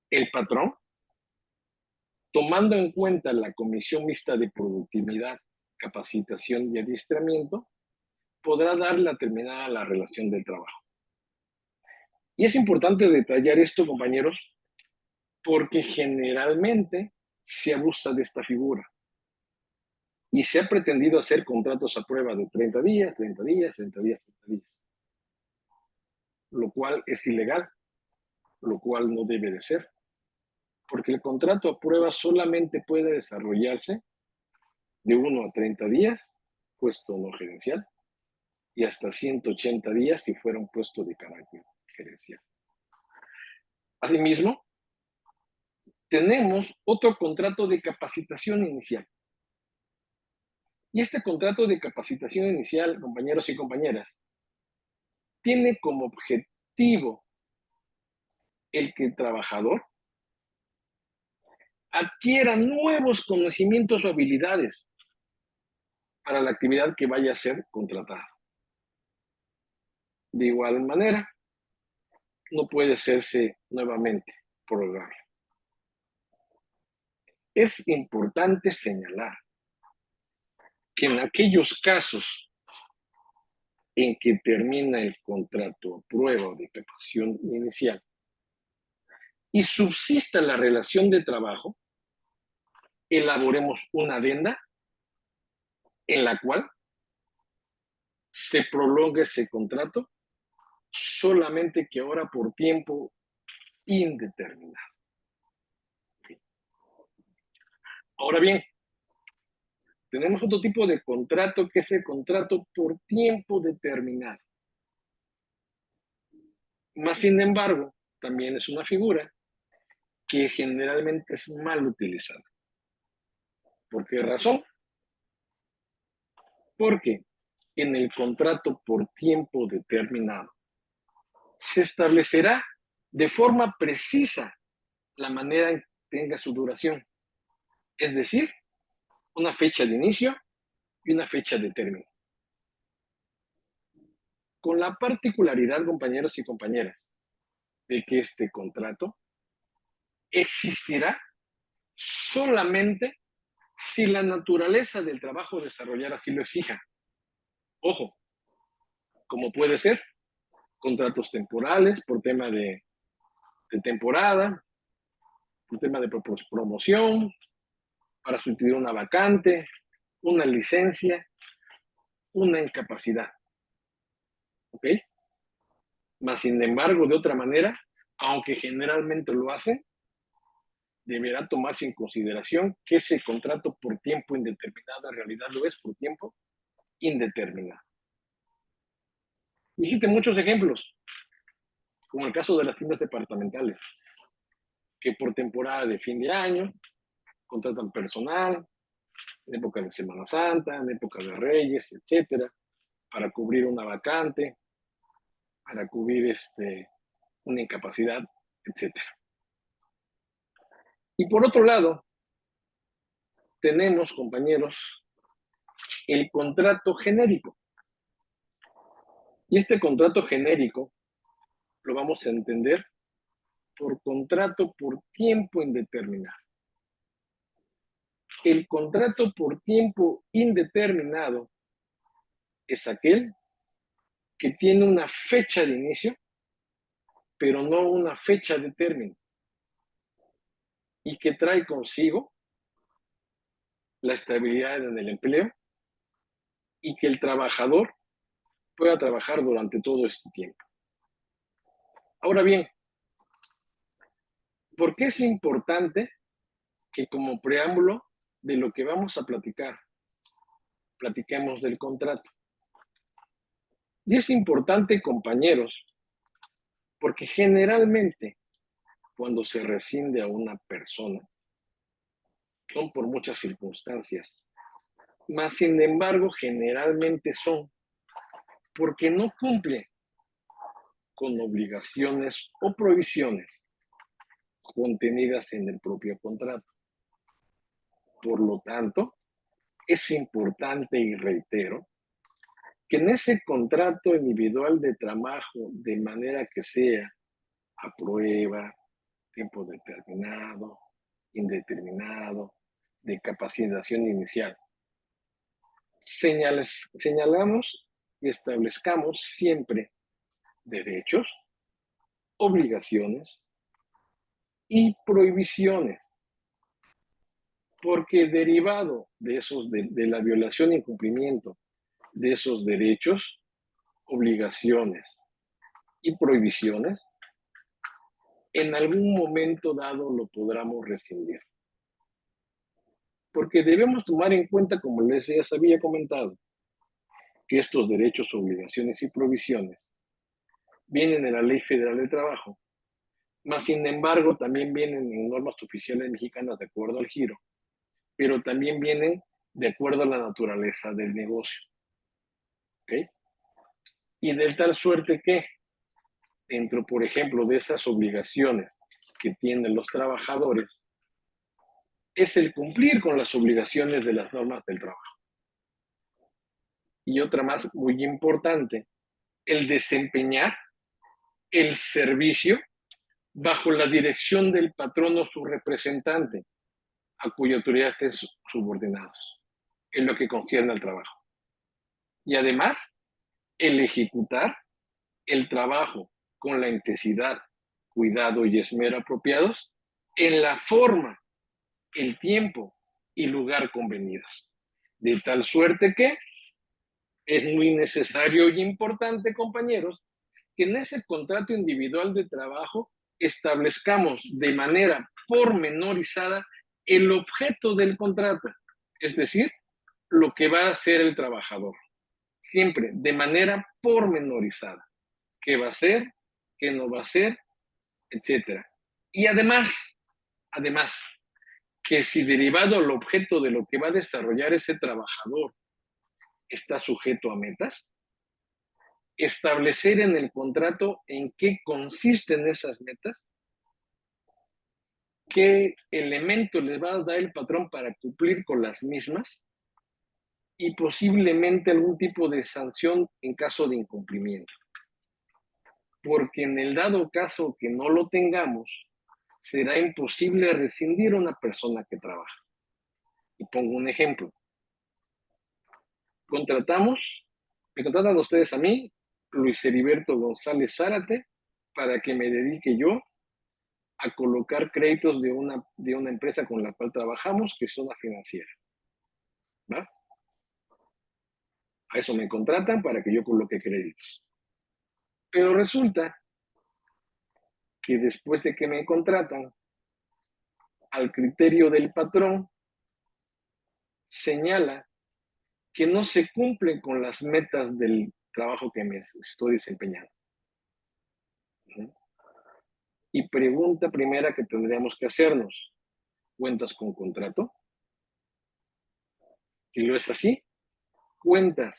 el patrón, tomando en cuenta la Comisión Mixta de Productividad, Capacitación y Adiestramiento, podrá darle a terminada la relación del trabajo. Y es importante detallar esto, compañeros, porque generalmente se abusa de esta figura y se ha pretendido hacer contratos a prueba de 30 días, 30 días, 30 días, 30 días, lo cual es ilegal, lo cual no debe de ser, porque el contrato a prueba solamente puede desarrollarse de 1 a 30 días, puesto no gerencial, y hasta 180 días si fuera un puesto de carácter gerencial. Asimismo, tenemos otro contrato de capacitación inicial. Y este contrato de capacitación inicial, compañeros y compañeras, tiene como objetivo el que el trabajador adquiera nuevos conocimientos o habilidades para la actividad que vaya a ser contratada. De igual manera, no puede hacerse nuevamente prorrogable. Es importante señalar que en aquellos casos en que termina el contrato a prueba de capacitación inicial y subsista la relación de trabajo, elaboremos una adenda en la cual se prolongue ese contrato, solamente que ahora por tiempo indeterminado. Ahora bien, tenemos otro tipo de contrato que es el contrato por tiempo determinado. Más sin embargo, también es una figura que generalmente es mal utilizada. ¿Por qué razón? Porque en el contrato por tiempo determinado se establecerá de forma precisa la manera en que tenga su duración. Es decir, una fecha de inicio y una fecha de término. Con la particularidad, compañeros y compañeras, de que este contrato existirá solamente si la naturaleza del trabajo desarrollar así lo exija. Ojo, como puede ser contratos temporales por tema de temporada, por tema de promoción, para sustituir una vacante, una licencia, una incapacidad. ¿Ok? Mas, sin embargo, de otra manera, aunque generalmente lo hacen, deberá tomarse en consideración que ese contrato por tiempo indeterminado en realidad lo es por tiempo indeterminado. Dijiste muchos ejemplos, como el caso de las tiendas departamentales, que por temporada de fin de año contratan personal, en época de Semana Santa, en época de Reyes, etcétera, para cubrir una vacante, para cubrir una incapacidad, etcétera. Y por otro lado, tenemos, compañeros, el contrato genérico. Y este contrato genérico lo vamos a entender por contrato por tiempo indeterminado. El contrato por tiempo indeterminado es aquel que tiene una fecha de inicio, pero no una fecha de término, y que trae consigo la estabilidad en el empleo y que el trabajador pueda trabajar durante todo este tiempo. Ahora bien, ¿por qué es importante que como preámbulo de lo que vamos a platicar, platiquemos del contrato? Y es importante, compañeros, porque generalmente cuando se rescinde a una persona, son por muchas circunstancias, mas sin embargo generalmente son porque no cumple con obligaciones o provisiones contenidas en el propio contrato. Por lo tanto, es importante y reitero que en ese contrato individual de trabajo, de manera que sea a prueba, tiempo determinado, indeterminado, de capacitación inicial, señalamos y establezcamos siempre derechos, obligaciones y prohibiciones, porque derivado de esos, de la violación e incumplimiento de esos derechos, obligaciones y prohibiciones, en algún momento dado lo podamos rescindir. Porque debemos tomar en cuenta, como les ya había comentado, que estos derechos, obligaciones y provisiones vienen en la Ley Federal del Trabajo, mas sin embargo también vienen en normas oficiales mexicanas de acuerdo al giro, pero también vienen de acuerdo a la naturaleza del negocio. ¿Okay? Y de tal suerte que, dentro, por ejemplo, de esas obligaciones que tienen los trabajadores, es el cumplir con las obligaciones de las normas del trabajo. Y otra más muy importante, el desempeñar el servicio bajo la dirección del patrón o su representante, a cuya autoridad estén subordinados, en lo que concierne al trabajo. Y además, el ejecutar el trabajo con la intensidad, cuidado y esmero apropiados en la forma, el tiempo y lugar convenidos. De tal suerte que es muy necesario y importante, compañeros, que en ese contrato individual de trabajo establezcamos de manera pormenorizada el objeto del contrato, es decir, lo que va a hacer el trabajador, siempre de manera pormenorizada. ¿Qué va a hacer? ¿Qué no va a hacer? Etcétera. Y además, que si derivado al objeto de lo que va a desarrollar ese trabajador está sujeto a metas, establecer en el contrato en qué consisten esas metas, qué elementos les va a dar el patrón para cumplir con las mismas y posiblemente algún tipo de sanción en caso de incumplimiento. Porque en el dado caso que no lo tengamos, será imposible rescindir a una persona que trabaja. Y pongo un ejemplo. Me contratan ustedes a mí, Luis Heriberto González Zárate, para que me dedique yo a colocar créditos de una empresa con la cual trabajamos, que es una financiera. ¿Va? A eso me contratan para que yo coloque créditos. Pero resulta que después de que me contratan, al criterio del patrón, señala que no se cumplen con las metas del trabajo que me estoy desempeñando. Y pregunta primera que tendríamos que hacernos, ¿cuentas con contrato? Si lo es así, cuentas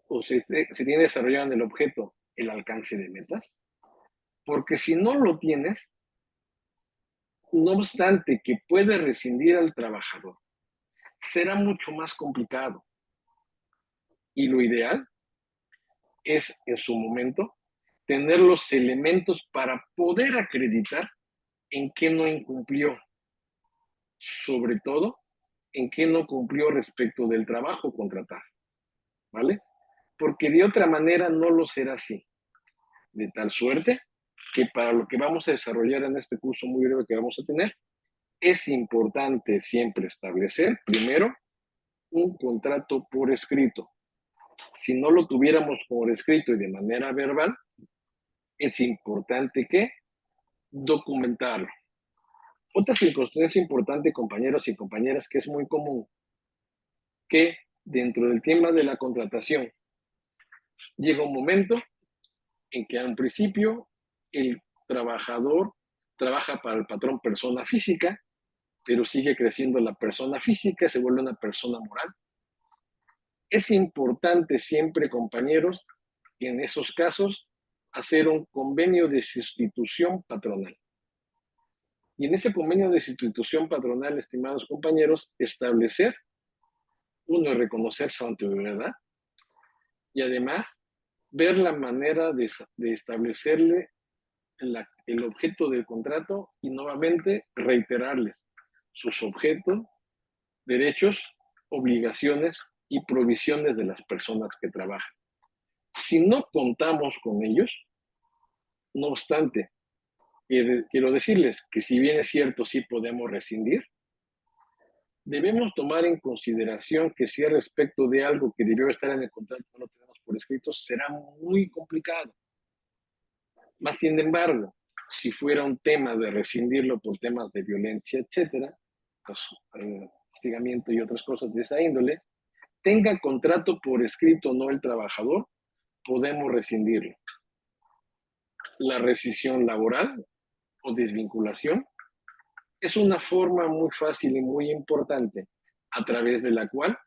o se tiene desarrollado en el objeto el alcance de metas. Porque si no lo tienes, no obstante que puede rescindir al trabajador, será mucho más complicado. Y lo ideal es en su momento tener los elementos para poder acreditar en qué no incumplió, sobre todo en qué no cumplió respecto del trabajo contratado, ¿vale? Porque de otra manera no lo será así, de tal suerte que para lo que vamos a desarrollar en este curso muy breve que vamos a tener, es importante siempre establecer, primero, un contrato por escrito. Si no lo tuviéramos por escrito y de manera verbal, es importante que documentarlo. Otra circunstancia importante, compañeros y compañeras, que es muy común, que dentro del tema de la contratación llega un momento en que a un principio el trabajador trabaja para el patrón persona física, pero sigue creciendo la persona física, se vuelve una persona moral. Es importante siempre, compañeros, en esos casos, hacer un convenio de sustitución patronal. Y en ese convenio de sustitución patronal, estimados compañeros, establecer, uno, reconocer su antigüedad y además ver la manera de establecerle el objeto del contrato y nuevamente reiterarles sus objetos, derechos, obligaciones y provisiones de las personas que trabajan. Si no contamos con ellos, no obstante, quiero decirles que si bien es cierto, sí podemos rescindir, debemos tomar en consideración que si es respecto de algo que debió estar en el contrato no lo tenemos por escrito, será muy complicado. Más sin embargo, si fuera un tema de rescindirlo por temas de violencia, etcétera, pues, hostigamiento y otras cosas de esa índole, tenga contrato por escrito o no el trabajador, podemos rescindirlo. La rescisión laboral o desvinculación es una forma muy fácil y muy importante a través de la cual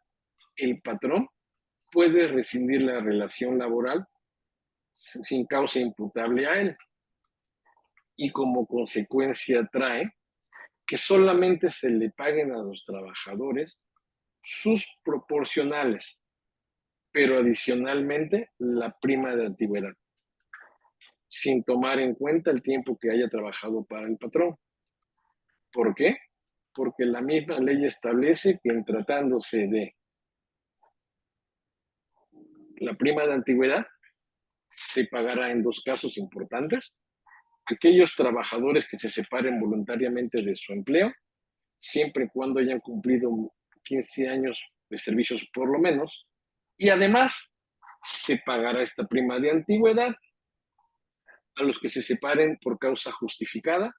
el patrón puede rescindir la relación laboral sin causa imputable a él y como consecuencia trae que solamente se le paguen a los trabajadores sus proporcionales, pero adicionalmente la prima de antigüedad, sin tomar en cuenta el tiempo que haya trabajado para el patrón. ¿Por qué? Porque la misma ley establece que en tratándose de la prima de antigüedad, se pagará en dos casos importantes. Aquellos trabajadores que se separen voluntariamente de su empleo, siempre y cuando hayan cumplido 15 años de servicios por lo menos, y además se pagará esta prima de antigüedad a los que se separen por causa justificada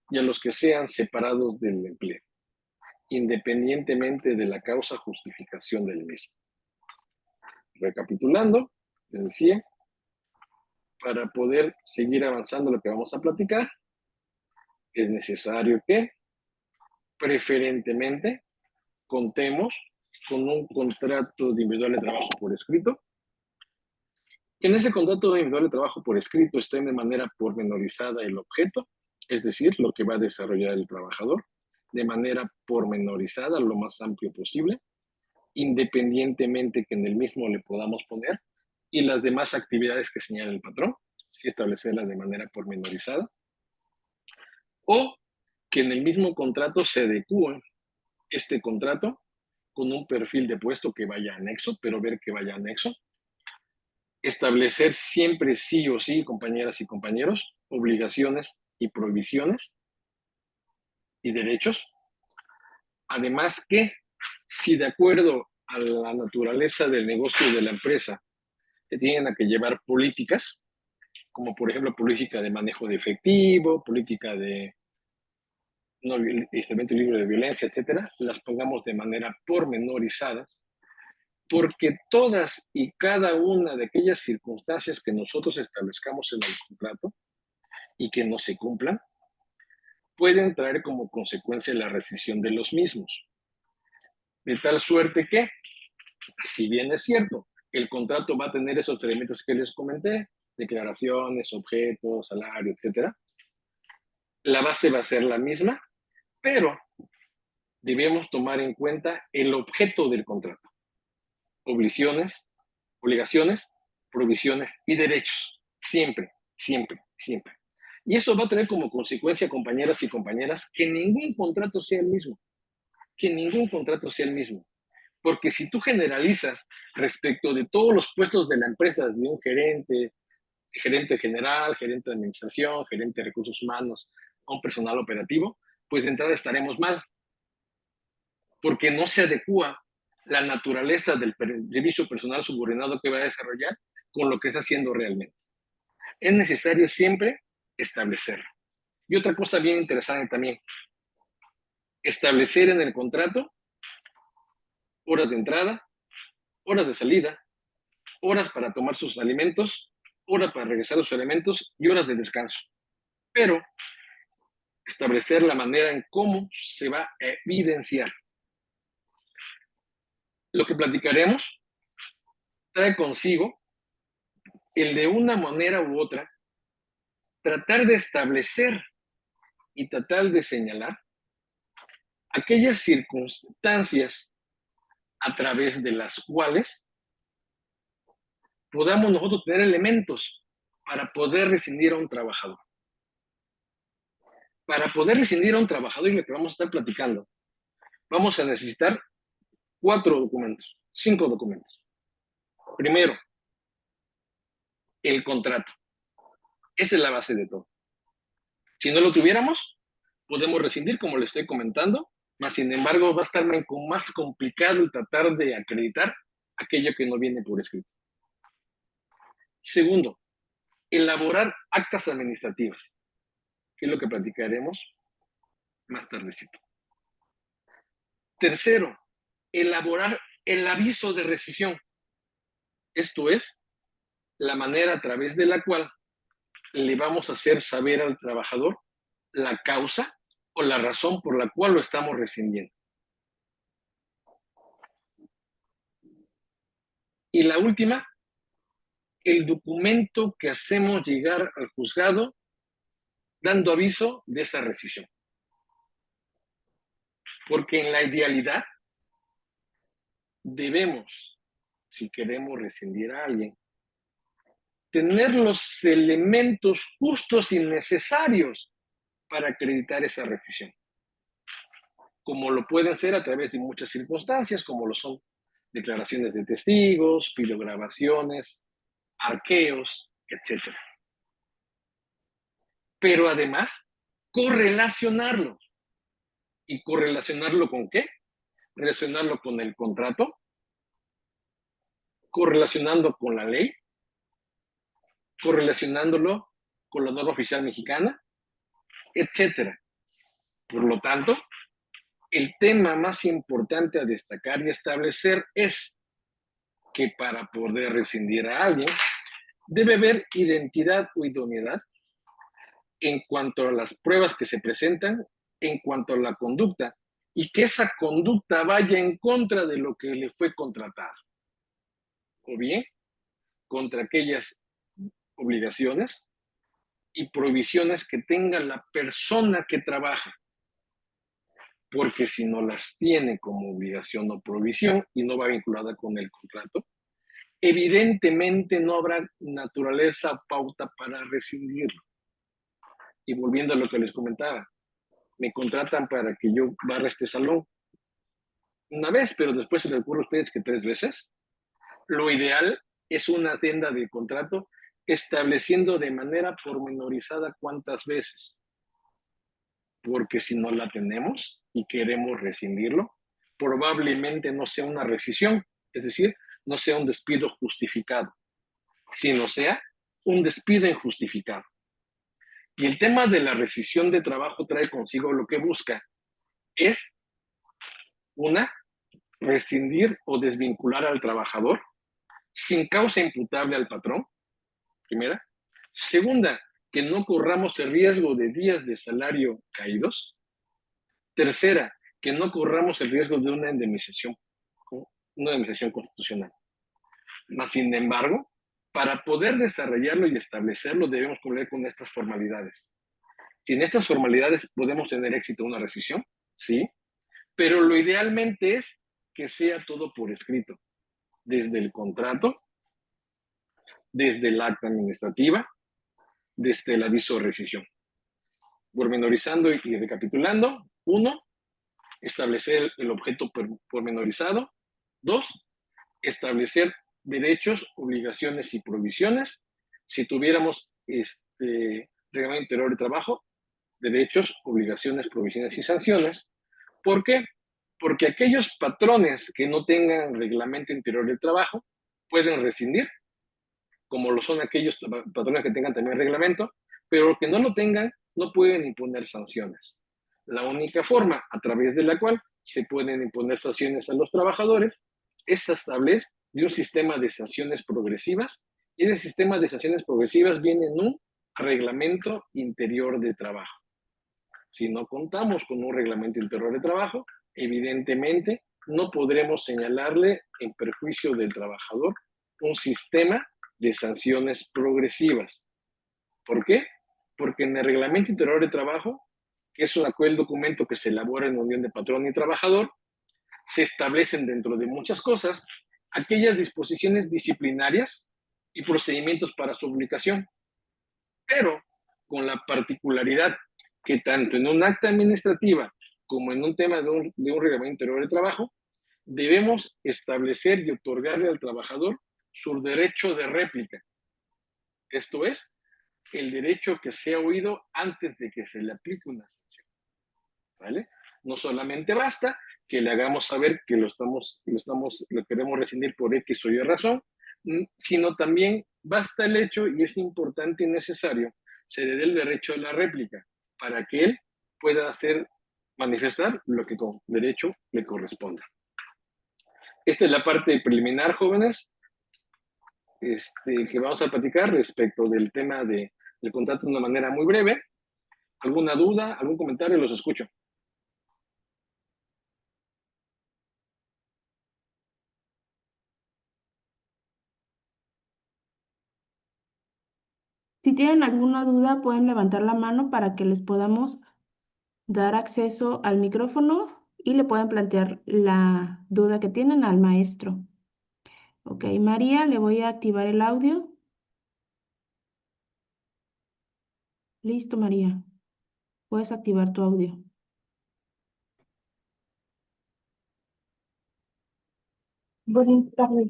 y a los que sean separados del empleo, independientemente de la causa justificación del mismo. Recapitulando, les decía, para poder seguir avanzando lo que vamos a platicar, es necesario que preferentemente contemos con un contrato de individual de trabajo por escrito. En ese contrato de individual de trabajo por escrito esté de manera pormenorizada el objeto, es decir, lo que va a desarrollar el trabajador, de manera pormenorizada, lo más amplio posible, independientemente que en el mismo le podamos poner, y las demás actividades que señala el patrón, si establecerlas de manera pormenorizada, o que en el mismo contrato se adecúe este contrato con un perfil de puesto que vaya anexo, pero ver que vaya anexo. Establecer siempre sí o sí, compañeras y compañeros, obligaciones y prohibiciones y derechos. Además que, si de acuerdo a la naturaleza del negocio de la empresa, se tienen que llevar políticas, como por ejemplo política de manejo de efectivo, política de no instrumento libre de violencia, etcétera, las pongamos de manera pormenorizada, porque todas y cada una de aquellas circunstancias que nosotros establezcamos en el contrato y que no se cumplan, pueden traer como consecuencia la rescisión de los mismos. De tal suerte que, si bien es cierto, el contrato va a tener esos elementos que les comenté, declaraciones, objetos, salario, etcétera, la base va a ser la misma, pero debemos tomar en cuenta el objeto del contrato. Obligaciones, provisiones y derechos. Siempre, siempre, siempre. Y eso va a tener como consecuencia, compañeras y compañeras, que ningún contrato sea el mismo. Que ningún contrato sea el mismo. Porque si tú generalizas respecto de todos los puestos de la empresa, de un gerente, gerente general, gerente de administración, gerente de recursos humanos, a un personal operativo, pues de entrada estaremos mal, porque no se adecua la naturaleza del servicio personal subordinado que va a desarrollar con lo que está haciendo realmente. Es necesario siempre establecerlo. Y otra cosa bien interesante también, establecer en el contrato horas de entrada, horas de salida, horas para tomar sus alimentos, horas para regresar a sus alimentos y horas de descanso. Pero establecer la manera en cómo se va a evidenciar. Lo que platicaremos trae consigo el de una manera u otra tratar de establecer y tratar de señalar aquellas circunstancias a través de las cuales podamos nosotros tener elementos para poder rescindir a un trabajador. Para poder rescindir a un trabajador, y lo que vamos a estar platicando, vamos a necesitar 4 documentos, 5 documentos. Primero, el contrato. Esa es la base de todo. Si no lo tuviéramos, podemos rescindir, como le estoy comentando, mas sin embargo va a estar más complicado el tratar de acreditar aquello que no viene por escrito. Segundo, elaborar actas administrativas, que es lo que platicaremos más tardecito. Tercero, elaborar el aviso de rescisión. Esto es la manera a través de la cual le vamos a hacer saber al trabajador la causa o la razón por la cual lo estamos rescindiendo. Y la última, el documento que hacemos llegar al juzgado dando aviso de esa rescisión. Porque en la idealidad debemos, si queremos rescindir a alguien, tener los elementos justos y necesarios para acreditar esa rescisión. Como lo pueden ser a través de muchas circunstancias, como lo son declaraciones de testigos, videograbaciones, arqueos, etc. Pero además, correlacionarlo. ¿Y correlacionarlo con qué? Relacionarlo con el contrato, correlacionando con la ley, correlacionándolo con la norma oficial mexicana, etcétera. Por lo tanto, el tema más importante a destacar y establecer es que para poder rescindir a alguien, debe haber identidad o idoneidad en cuanto a las pruebas que se presentan, en cuanto a la conducta, y que esa conducta vaya en contra de lo que le fue contratado, o bien contra aquellas obligaciones y provisiones que tenga la persona que trabaja, porque si no las tiene como obligación o provisión y no va vinculada con el contrato, evidentemente no habrá naturaleza o pauta para rescindirlo. Y volviendo a lo que les comentaba, me contratan para que yo barra este salón una vez, pero después se les ocurre a ustedes que 3 veces. Lo ideal es una adenda de contrato estableciendo de manera pormenorizada cuántas veces, porque si no la tenemos y queremos rescindirlo, probablemente no sea una rescisión, es decir, no sea un despido justificado, sino sea un despido injustificado. Y el tema de la rescisión de trabajo trae consigo lo que busca es una, rescindir o desvincular al trabajador sin causa imputable al patrón, primera. Segunda, que no corramos el riesgo de días de salario caídos. Tercera, que no corramos el riesgo de una indemnización constitucional. Mas, sin embargo, para poder desarrollarlo y establecerlo, debemos cumplir con estas formalidades. Si en estas formalidades podemos tener éxito en una rescisión, sí, pero lo idealmente es que sea todo por escrito, desde el contrato, desde el acta administrativa, desde el aviso de rescisión. Pormenorizando y recapitulando: 1, establecer el objeto pormenorizado. 2, establecer derechos, obligaciones y provisiones. Si tuviéramos reglamento interior de trabajo, derechos, obligaciones, provisiones y sanciones. ¿Por qué? Porque aquellos patrones que no tengan reglamento interior de trabajo pueden rescindir, como lo son aquellos patrones que tengan también reglamento, pero que no lo tengan no pueden imponer sanciones. La única forma a través de la cual se pueden imponer sanciones a los trabajadores es a través de un sistema de sanciones progresivas, y ese sistema de sanciones progresivas viene en un reglamento interior de trabajo. Si no contamos con un reglamento interior de trabajo, evidentemente no podremos señalarle en perjuicio del trabajador un sistema de sanciones progresivas. ¿Por qué? Porque en el reglamento interior de trabajo, que es aquel documento que se elabora en unión de patrón y trabajador, se establecen, dentro de muchas cosas, aquellas disposiciones disciplinarias y procedimientos para su aplicación, pero con la particularidad que tanto en un acta administrativa como en un tema de un reglamento interior de trabajo, debemos establecer y otorgarle al trabajador su derecho de réplica. Esto es, el derecho que sea oído antes de que se le aplique una sanción. ¿Vale? No solamente basta que le hagamos saber que lo queremos rescindir por X o Y razón, sino también basta el hecho, y es importante y necesario, se le dé el derecho a la réplica para que él pueda manifestar lo que con derecho le corresponda. Esta es la parte preliminar, jóvenes, que vamos a platicar respecto del tema del contrato de una manera muy breve. ¿Alguna duda, algún comentario? Los escucho. Si tienen alguna duda, pueden levantar la mano para que les podamos dar acceso al micrófono y le pueden plantear la duda que tienen al maestro. Ok, María, le voy a activar el audio. Listo, María. Puedes activar tu audio. Buenas tardes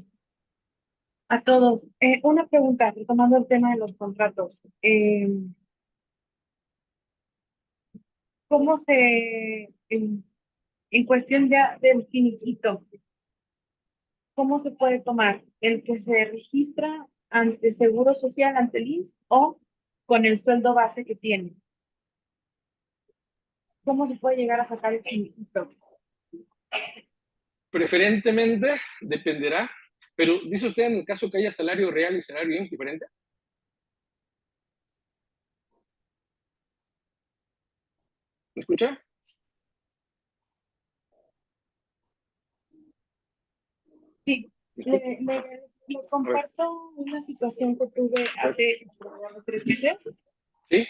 a todos. Una pregunta, retomando el tema de los contratos. ¿Cómo en cuestión ya del finiquito, cómo se puede tomar el que se registra ante Seguro Social, ante el IMSS, o con el sueldo base que tiene? ¿Cómo se puede llegar a sacar el finiquito? Preferentemente dependerá, pero dice usted en el caso que haya salario real y salario IMSS diferente. ¿Me escucha? Sí, le comparto una situación que tuve hace 3 meses. Sí.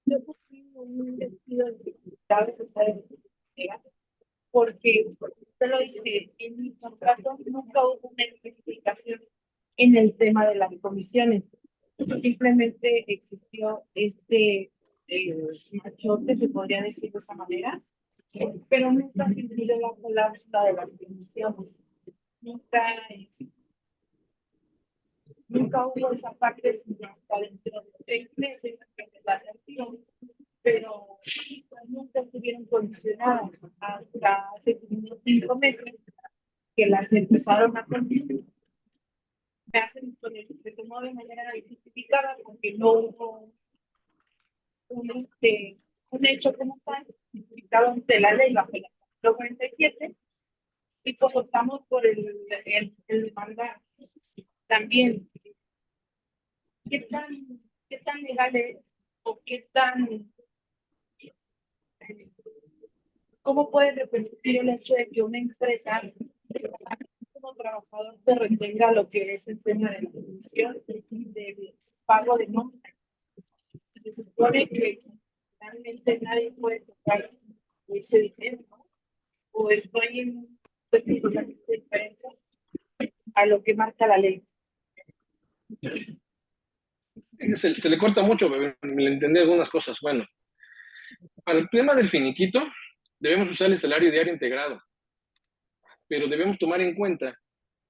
Yo sufrí un despido de dificultades porque usted lo dice, en mi contrato nunca hubo una especificación en el tema de las comisiones. Simplemente existió machote, se podría decir de esa manera, pero nunca se incluyó la cláusula de las comisiones. Nunca hubo esa parte hasta dentro de 6 meses de la sanción, pero nunca estuvieron condicionadas hasta hace unos 5 meses que las empezaron a condicionar. Me hacen se tomó de manera injustificada porque no hubo un hecho como tal, justificado ante la ley bajo el artículo 47, y pues optamos por el mandar. También, ¿qué tan legal es o cómo puede repercutir el hecho de que una empresa como trabajador se retenga lo que es el tema de la comisión de pago de nómina? Se supone que realmente nadie puede tocar ese dinero, ¿no? O estoy en diferencia. a lo que marca la ley. Se le corta mucho, me entendí algunas cosas. Bueno, para el tema del finiquito, debemos usar el salario diario integrado, pero debemos tomar en cuenta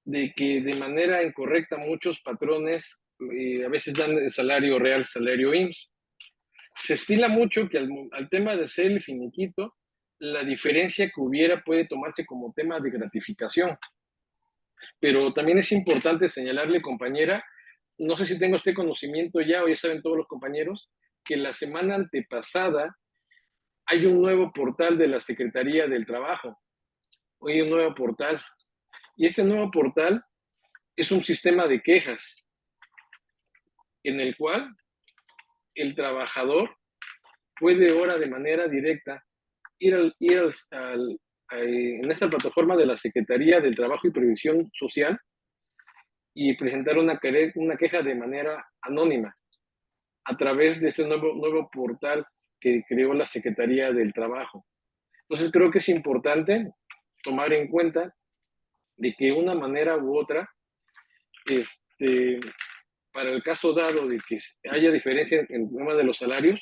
de que de manera incorrecta muchos patrones a veces dan el salario real, salario IMSS. Se estila mucho que al tema de hacer el finiquito, la diferencia que hubiera puede tomarse como tema de gratificación. Pero también es importante señalarle, compañera, no sé si tengo este conocimiento ya, o ya saben todos los compañeros, que la semana antepasada hay un nuevo portal de la Secretaría del Trabajo. Hoy hay un nuevo portal. Y este nuevo portal es un sistema de quejas en el cual el trabajador puede ahora de manera directa en esta plataforma de la Secretaría del Trabajo y Previsión Social y presentar una queja de manera anónima a través de este nuevo portal que creó la Secretaría del Trabajo. Entonces creo que es importante tomar en cuenta de que una manera u otra, para el caso dado de que haya diferencia en el tema de los salarios,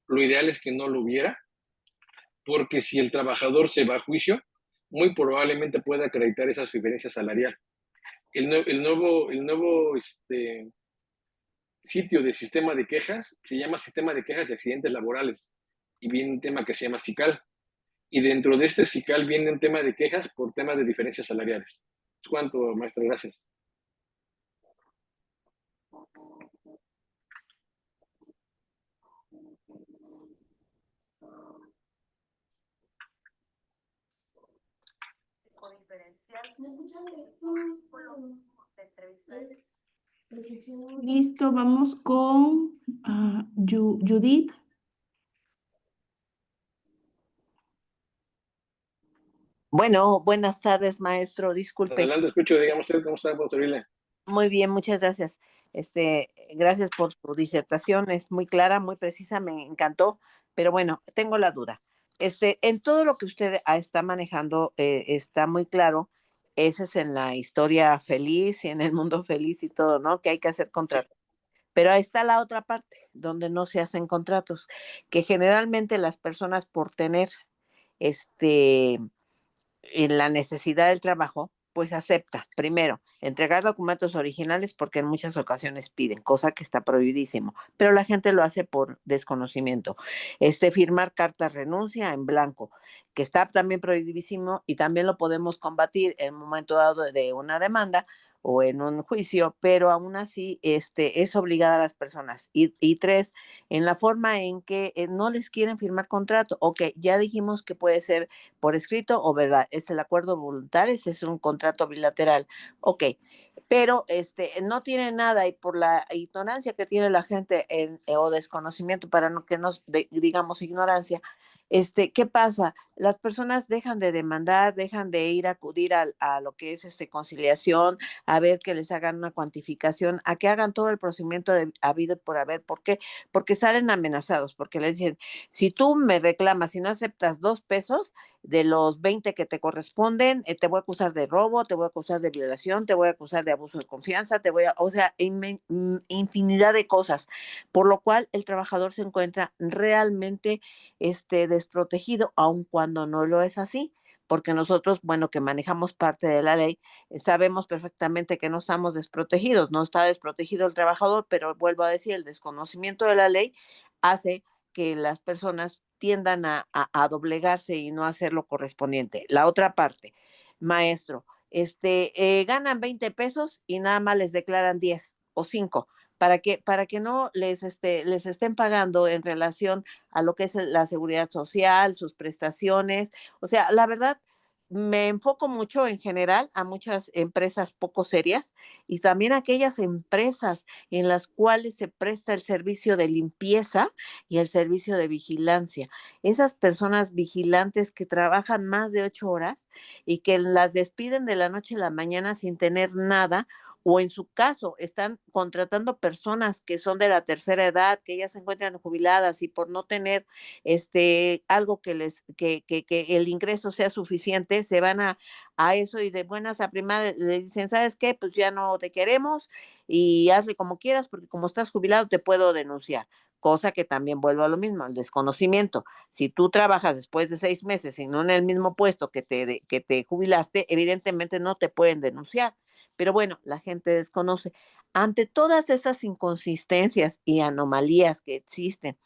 lo ideal es que no lo hubiera, porque si el trabajador se va a juicio, muy probablemente pueda acreditar esas diferencias salariales. El nuevo sitio de sistema de quejas se llama Sistema de Quejas de Accidentes Laborales y viene un tema que se llama SICAL. Y dentro de este SICAL viene un tema de quejas por temas de diferencias salariales. ¿Cuánto, maestra? Gracias. Listo, vamos con Judith. Bueno, buenas tardes, maestro. Disculpe. Adelante, escucho, digamos usted, ¿cómo está? ¿Puedo servirle? Muy bien, muchas gracias. Gracias por su disertación, es muy clara, muy precisa, me encantó, pero bueno, tengo la duda. En todo lo que usted está manejando, está muy claro, ese es en la historia feliz y en el mundo feliz y todo, ¿no? Que hay que hacer contratos. Pero ahí está la otra parte, donde no se hacen contratos, que generalmente las personas por tener, en la necesidad del trabajo, pues acepta, primero, entregar documentos originales porque en muchas ocasiones piden, cosa que está prohibidísimo, pero la gente lo hace por desconocimiento. Firmar carta renuncia en blanco, que está también prohibidísimo y también lo podemos combatir en un momento dado de una demanda o en un juicio, pero aún así es obligada a las personas. Y tres, en la forma en que no les quieren firmar contrato. Ok, ya dijimos que puede ser por escrito o verdad, es el acuerdo voluntario, ese es un contrato bilateral, ok, pero no tiene nada y por la ignorancia que tiene la gente o desconocimiento para no que nos digamos ignorancia, ¿qué pasa? Las personas dejan de demandar, dejan de ir a acudir a lo que es conciliación, a ver que les hagan una cuantificación, a que hagan todo el procedimiento de habido por haber. ¿Por qué? Porque salen amenazados, porque les dicen, si tú me reclamas y no aceptas 2 pesos de los 20 que te corresponden, te voy a acusar de robo, te voy a acusar de violación, te voy a acusar de abuso de confianza, o sea, infinidad de cosas, por lo cual el trabajador se encuentra realmente desprotegido, aun cuando no lo es así, porque nosotros, bueno, que manejamos parte de la ley, sabemos perfectamente que no estamos desprotegidos, no está desprotegido el trabajador, pero vuelvo a decir, el desconocimiento de la ley hace que las personas tiendan a doblegarse y no hacer lo correspondiente. La otra parte, maestro, ganan 20 pesos y nada más les declaran 10 o 5 para que no les estén pagando en relación a lo que es la seguridad social, sus prestaciones. O sea, la verdad, me enfoco mucho en general a muchas empresas poco serias y también a aquellas empresas en las cuales se presta el servicio de limpieza y el servicio de vigilancia. Esas personas vigilantes que trabajan más de 8 horas y que las despiden de la noche a la mañana sin tener nada o en su caso están contratando personas que son de la tercera edad, que ya se encuentran jubiladas y por no tener algo que el ingreso sea suficiente, se van a eso y de buenas a primeras le dicen, ¿sabes qué? Pues ya no te queremos y hazle como quieras porque como estás jubilado te puedo denunciar. Cosa que también vuelvo a lo mismo, el desconocimiento. Si tú trabajas después de 6 meses y no en el mismo puesto que te jubilaste, evidentemente no te pueden denunciar. Pero bueno, la gente desconoce. Ante todas esas inconsistencias y anomalías que existen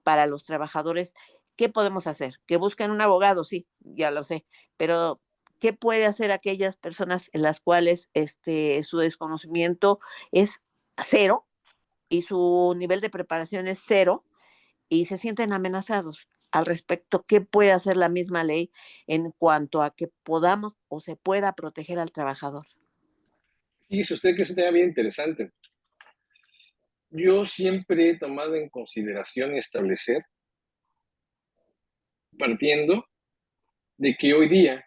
para los trabajadores, ¿qué podemos hacer? Que busquen un abogado, sí, ya lo sé, pero ¿qué puede hacer aquellas personas en las cuales su desconocimiento es cero y su nivel de preparación es cero y se sienten amenazados? Al respecto, ¿qué puede hacer la misma ley en cuanto a que podamos o se pueda proteger al trabajador? Fíjese usted que es un tema bien interesante. Yo siempre he tomado en consideración establecer, partiendo de que hoy día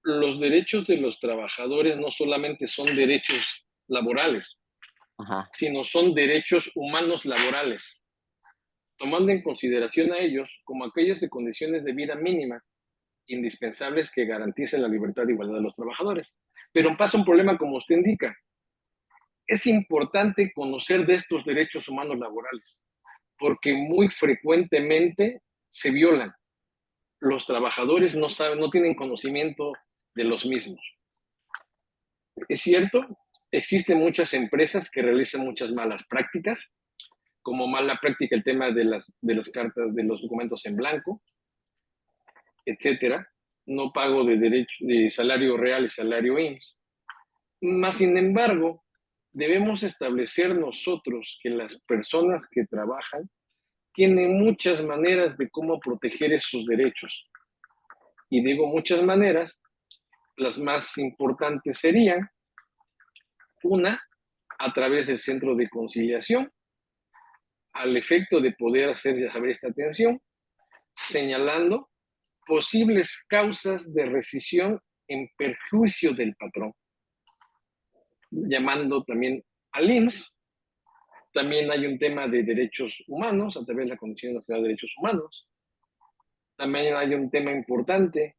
los derechos de los trabajadores no solamente son derechos laborales, Ajá. sino son derechos humanos laborales, tomando en consideración a ellos como aquellas de condiciones de vida mínima indispensables que garanticen la libertad e igualdad de los trabajadores. Pero pasa un problema como usted indica. Es importante conocer de estos derechos humanos laborales, porque muy frecuentemente se violan. Los trabajadores no saben, no tienen conocimiento de los mismos. Es cierto, existen muchas empresas que realizan muchas malas prácticas, como mala práctica el tema de las cartas, de los documentos en blanco, etcétera, no pago de derecho de salario real y salario IMSS. Más sin embargo, debemos establecer nosotros que las personas que trabajan tienen muchas maneras de cómo proteger esos derechos. Y digo muchas maneras, las más importantes serían, una, a través del centro de conciliación, al efecto de poder hacer saber esta atención, señalando posibles causas de rescisión en perjuicio del patrón, llamando también al IMSS. También hay un tema de derechos humanos a través de la Comisión Nacional de Derechos Humanos. También hay un tema importante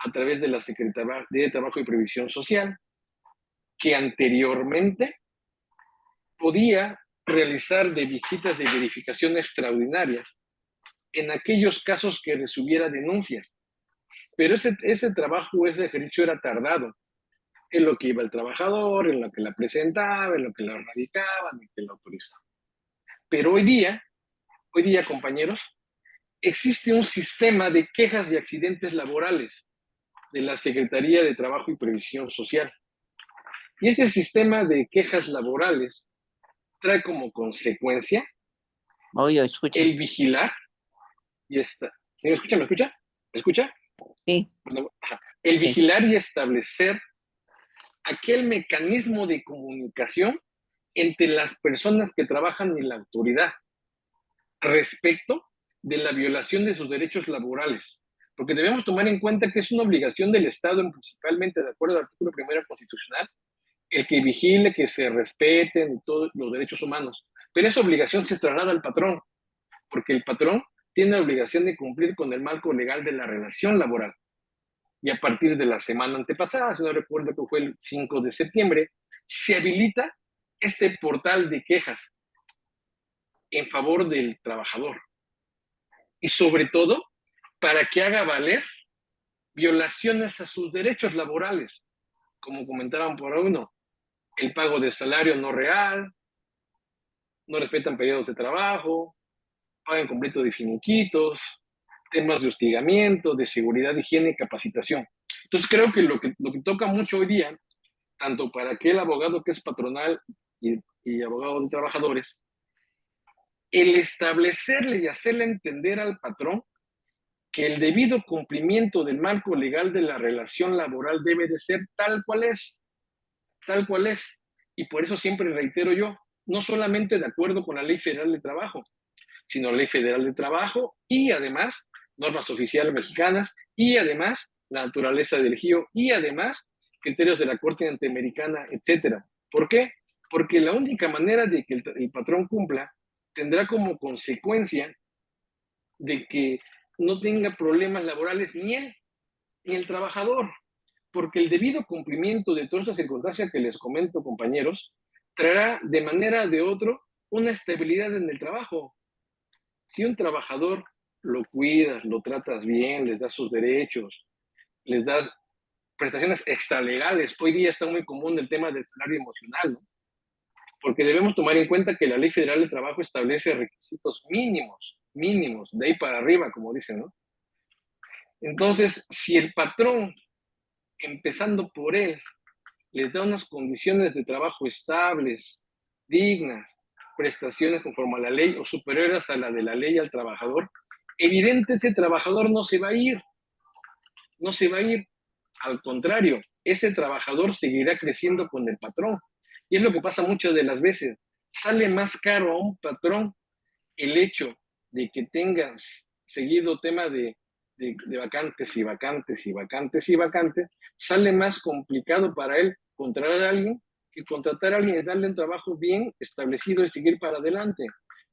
a través de la Secretaría de Trabajo y Previsión Social, que anteriormente podía realizar de visitas de verificación extraordinarias en aquellos casos que recibiera denuncias. Pero ese trabajo, ese ejercicio era tardado en lo que iba el trabajador, en lo que la presentaba, en lo que la radicaba, en lo que la autorizaba. Pero hoy día, compañeros, existe un sistema de quejas de accidentes laborales de la Secretaría de Trabajo y Previsión Social. Y este sistema de quejas laborales trae como consecuencia Oye, escucha. el vigilar y esta. ¿Me escucha? ¿Me escucha? ¿Me escucha? Sí. Bueno, el vigilar y establecer aquel mecanismo de comunicación entre las personas que trabajan en la autoridad respecto de la violación de sus derechos laborales. Porque debemos tomar en cuenta que es una obligación del Estado, principalmente de acuerdo al artículo 1 constitucional, el que vigile que se respeten todos los derechos humanos. Pero esa obligación se traslada al patrón, porque el patrón tiene la obligación de cumplir con el marco legal de la relación laboral. Y a partir de la semana antepasada, si no recuerdo que fue el 5 de septiembre, se habilita este portal de quejas en favor del trabajador. Y sobre todo, para que haga valer violaciones a sus derechos laborales, como comentaban por uno, el pago de salario no real, no respetan periodos de trabajo, pagan completo de finiquitos, temas de hostigamiento, de seguridad, higiene y capacitación. Entonces creo que lo que toca mucho hoy día, tanto para aquel abogado que es patronal y abogado de trabajadores, el establecerle y hacerle entender al patrón que el debido cumplimiento del marco legal de la relación laboral debe de ser tal cual es, tal cual es. Y por eso siempre reitero yo, no solamente de acuerdo con la Ley Federal de Trabajo, sino la Ley Federal de Trabajo y además normas oficiales mexicanas y además la naturaleza del GIO y además criterios de la Corte Interamericana, etcétera. ¿Por qué? Porque la única manera de que el patrón cumpla tendrá como consecuencia de que no tenga problemas laborales ni él ni el trabajador, porque el debido cumplimiento de todas estas circunstancias que les comento, compañeros, traerá de manera o de otro una estabilidad en el trabajo. Si un trabajador lo cuidas, lo tratas bien, les das sus derechos, les das prestaciones extralegales, hoy día está muy común el tema del salario emocional, ¿no? Porque debemos tomar en cuenta que la Ley Federal de Trabajo establece requisitos mínimos, de ahí para arriba, como dicen, ¿no? Entonces, si el patrón, empezando por él, les da unas condiciones de trabajo estables, dignas, prestaciones conforme a la ley o superiores a la de la ley al trabajador, evidente ese trabajador no se va a ir, no se va a ir. Al contrario, ese trabajador seguirá creciendo con el patrón. Y es lo que pasa muchas de las veces. Sale más caro a un patrón el hecho de que tengas seguido tema de vacantes y vacantes y vacantes y vacantes, sale más complicado para él contratar a alguien que contratar a alguien y darle un trabajo bien establecido y seguir para adelante.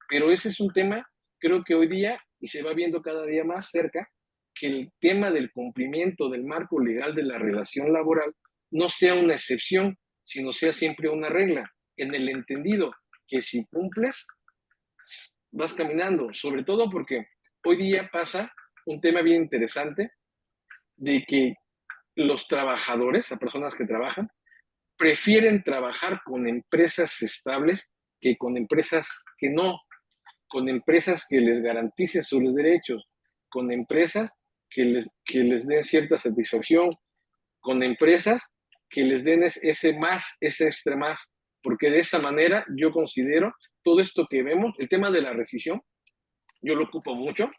Pero ese es un tema, creo que hoy día, y se va viendo cada día más cerca, que el tema del cumplimiento del marco legal de la relación laboral no sea una excepción, sino sea siempre una regla, en el entendido que si cumples, vas caminando, sobre todo porque hoy día pasa un tema bien interesante de que los trabajadores, las personas que trabajan, prefieren trabajar con empresas estables que con empresas que no, con empresas que les garanticen sus derechos, con empresas que les den cierta satisfacción, con empresas que les den ese más, ese extra más, porque de esa manera yo considero todo esto que vemos, el tema de la rescisión, yo lo ocupo mucho,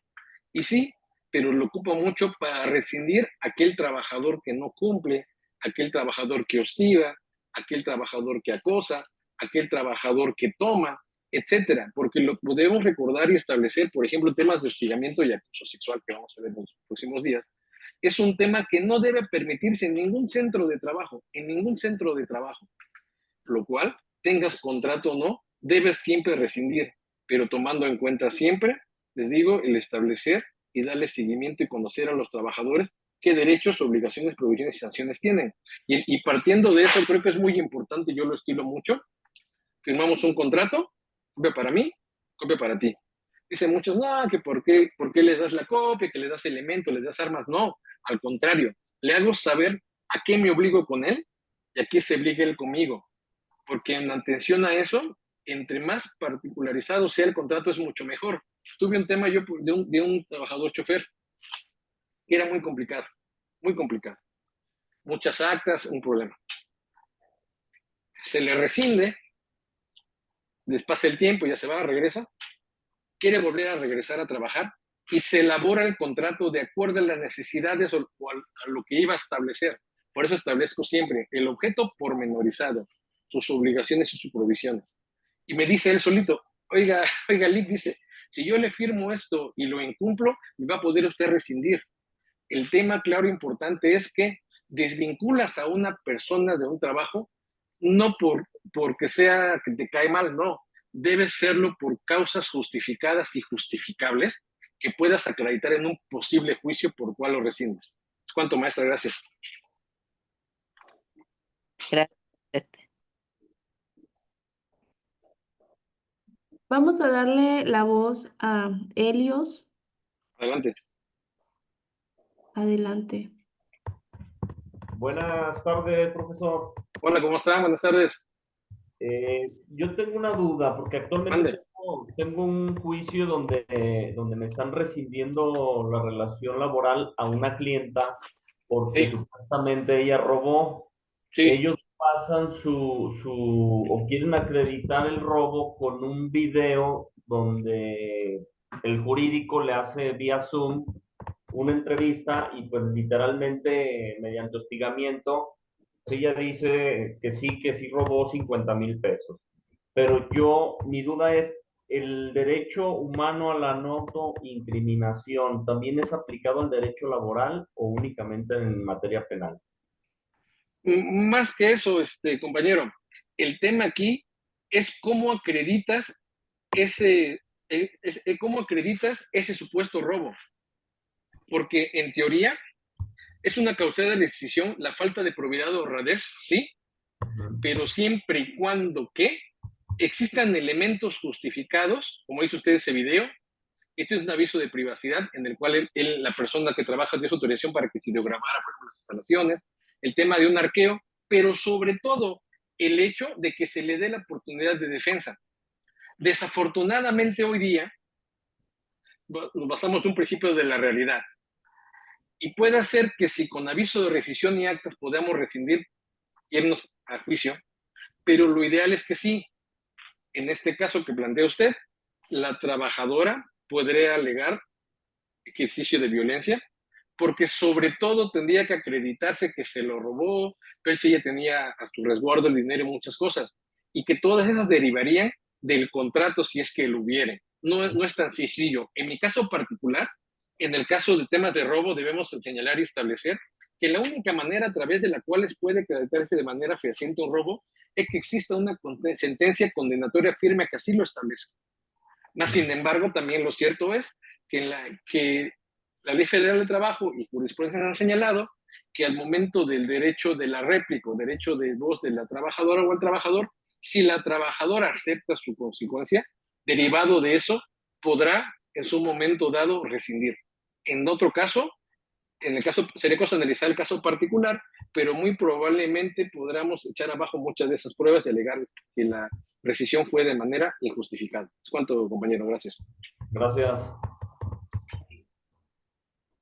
y sí, pero lo ocupo mucho para rescindir a aquel trabajador que no cumple, aquel trabajador que hostiga, aquel trabajador que acosa, aquel trabajador que toma, etcétera, porque lo podemos recordar y establecer, por ejemplo, temas de hostigamiento y acoso sexual que vamos a ver en los próximos días, es un tema que no debe permitirse en ningún centro de trabajo, en ningún centro de trabajo, lo cual, tengas contrato o no, debes siempre rescindir, pero tomando en cuenta siempre, les digo, el establecer y darle seguimiento y conocer a los trabajadores qué derechos, obligaciones, provisiones y sanciones tienen. Y partiendo de eso, creo que es muy importante, yo lo estilo mucho, firmamos un contrato, copia para mí, copia para ti. Dicen muchos, no, que por qué les das la copia, que le das elementos, les das armas. No, al contrario, le hago saber a qué me obligo con él y a qué se obliga él conmigo. Porque en atención a eso, entre más particularizado sea el contrato, es mucho mejor. Tuve un tema yo de un trabajador chofer que era muy complicado, muy complicado. Muchas actas, un problema. Se le rescinde, despasa el tiempo, ya se va, regresa, quiere volver a regresar a trabajar y se elabora el contrato de acuerdo a las necesidades o a lo que iba a establecer. Por eso establezco siempre el objeto pormenorizado, sus obligaciones y sus provisiones. Y me dice él solito, oiga, Lick, dice, si yo le firmo esto y lo incumplo, me va a poder usted rescindir. El tema claro e importante es que desvinculas a una persona de un trabajo no porque sea que te cae mal, no. Debe serlo por causas justificadas y justificables que puedas acreditar en un posible juicio por cual lo rescindes. Es cuanto, maestra, gracias. Gracias. Vamos a darle la voz a Helios. Adelante. Adelante. Buenas tardes, profesor. Hola, ¿cómo están? Buenas tardes. Yo tengo una duda, porque actualmente tengo un juicio donde me están rescindiendo la relación laboral a una clienta porque supuestamente ella robó. Sí. Ellos pasan o quieren acreditar el robo con un video donde el jurídico le hace vía Zoom una entrevista y pues literalmente mediante hostigamiento ella dice que sí robó 50,000 pesos. Pero mi duda es, ¿el derecho humano a la no autoincriminación también es aplicado al derecho laboral o únicamente en materia penal? Más que eso, compañero, El tema aquí es cómo acreditas ese, cómo acreditas ese supuesto robo. Porque en teoría es una causal de la decisión la falta de probidad o honradez, sí, pero siempre y cuando que existan elementos justificados, como dice usted ese video. Este es un aviso de privacidad en el cual la persona que trabaja dio su autorización para que se videogramara, por ejemplo, las instalaciones, el tema de un arqueo, pero sobre todo el hecho de que se le dé la oportunidad de defensa. Desafortunadamente hoy día nos basamos en un principio de la realidad y puede ser que si con aviso de rescisión y actas podamos rescindir y irnos a juicio, pero lo ideal es que sí, en este caso que plantea usted, la trabajadora podría alegar ejercicio de violencia, porque sobre todo tendría que acreditarse que se lo robó, pero si ella tenía a su resguardo el dinero y muchas cosas, y que todas esas derivarían del contrato si es que lo hubiere. No es tan sencillo. En mi caso particular, en el caso de temas de robo, debemos señalar y establecer que la única manera a través de la cual puede acreditarse de manera fehaciente un robo es que exista una sentencia condenatoria firme que así lo establezca. Más sin embargo, también lo cierto es que la Ley Federal del Trabajo y jurisprudencia han señalado que al momento del derecho de la réplica, o derecho de voz de la trabajadora o el trabajador, si la trabajadora acepta su consecuencia, derivado de eso, podrá en su momento dado rescindir. En otro caso, en el caso, sería cosa analizar el caso particular, pero muy probablemente podamos echar abajo muchas de esas pruebas y alegar que la rescisión fue de manera injustificada. Es cuanto, compañero. Gracias. Gracias.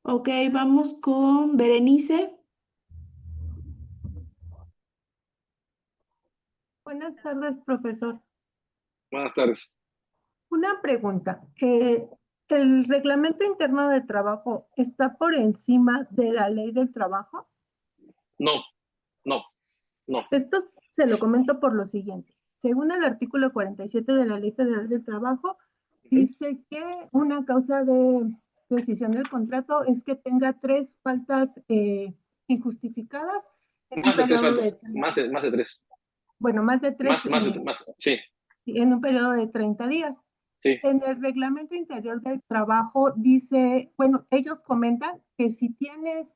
Ok, vamos con Berenice. Buenas tardes, profesor. Buenas tardes. Una pregunta. ¿El reglamento interno de trabajo está por encima de la ley del trabajo? No. Esto se lo comento por lo siguiente. Según el artículo 47 de la Ley Federal del Trabajo, dice que una causa de rescisión del contrato es que tenga 3 faltas injustificadas en un periodo de... Más de 3. Bueno, más de 3. Sí. En un periodo de 30 días. Sí. En el reglamento interior del trabajo dice, bueno, ellos comentan que si tienes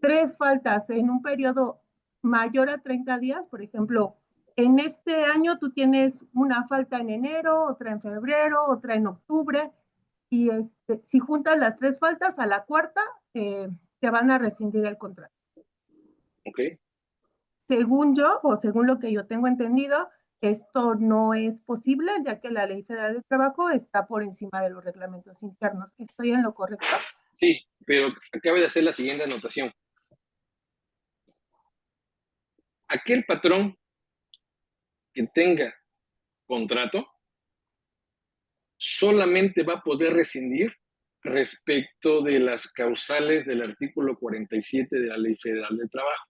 3 faltas en un periodo mayor a 30 días, por ejemplo, en este año tú tienes una falta en enero, otra en febrero, otra en octubre, y si juntas las 3 faltas a la cuarta, te van a rescindir el contrato. Ok. Según yo, o según lo que yo tengo entendido, esto no es posible, ya que la Ley Federal del Trabajo está por encima de los reglamentos internos. ¿Estoy en lo correcto? Sí, pero acaba de hacer la siguiente anotación. Aquel patrón que tenga contrato solamente va a poder rescindir respecto de las causales del artículo 47 de la Ley Federal del Trabajo.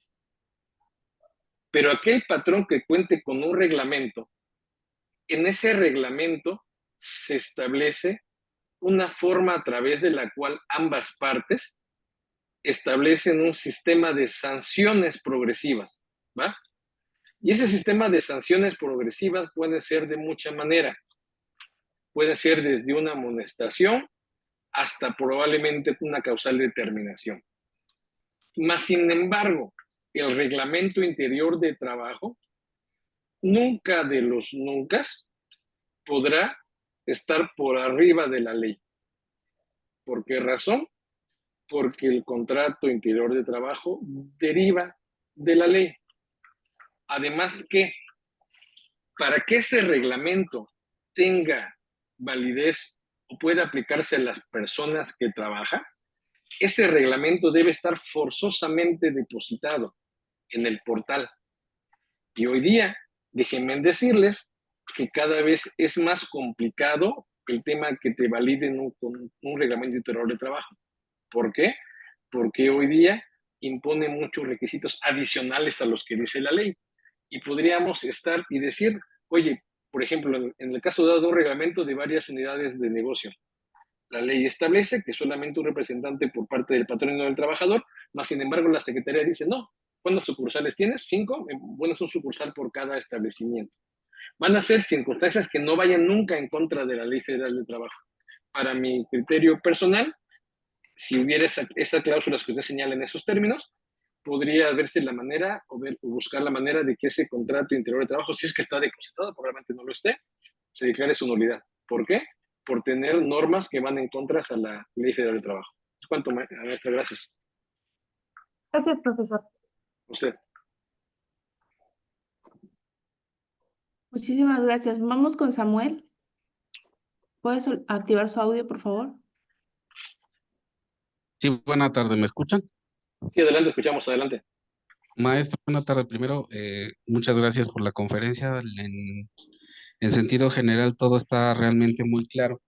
Pero aquel patrón que cuente con un reglamento, en ese reglamento se establece una forma a través de la cual ambas partes establecen un sistema de sanciones progresivas, ¿va? Y ese sistema de sanciones progresivas puede ser de mucha manera. Puede ser desde una amonestación hasta probablemente una causal de terminación. Mas, sin embargo, el reglamento interior de trabajo nunca de los nunca podrá estar por arriba de la ley. ¿Por qué razón? Porque el contrato interior de trabajo deriva de la ley. Además que, para que ese reglamento tenga validez o pueda aplicarse a las personas que trabajan, ese reglamento debe estar forzosamente depositado en el portal. Y hoy día, déjenme decirles que cada vez es más complicado el tema que te validen un reglamento interior de trabajo. ¿Por qué? Porque hoy día impone muchos requisitos adicionales a los que dice la ley. Y podríamos estar y decir, oye, por ejemplo, en el caso de un reglamento de varias unidades de negocio, la ley establece que solamente un representante por parte del patrón del trabajador, más sin embargo la Secretaría dice, no, ¿Cuántas sucursales tienes? 5. Bueno, es un sucursal por cada establecimiento. Van a ser circunstancias que no vayan nunca en contra de la Ley Federal de Trabajo. Para mi criterio personal, si hubiera esa cláusulas que usted señala en esos términos, podría verse la manera o buscar la manera de que ese contrato interior de trabajo, si es que está depositado, probablemente no lo esté, se declare su nulidad. ¿Por qué? Por tener normas que van en contra a la Ley Federal de Trabajo. Es cuanto, maestra, gracias. Gracias, profesor. Usted. Muchísimas gracias. Vamos con Samuel. ¿Puedes activar su audio, por favor? Sí, buena tarde, ¿me escuchan? Sí, adelante, escuchamos, adelante. Maestro, buena tarde. Primero, muchas gracias por la conferencia. En sentido general, todo está realmente muy claro.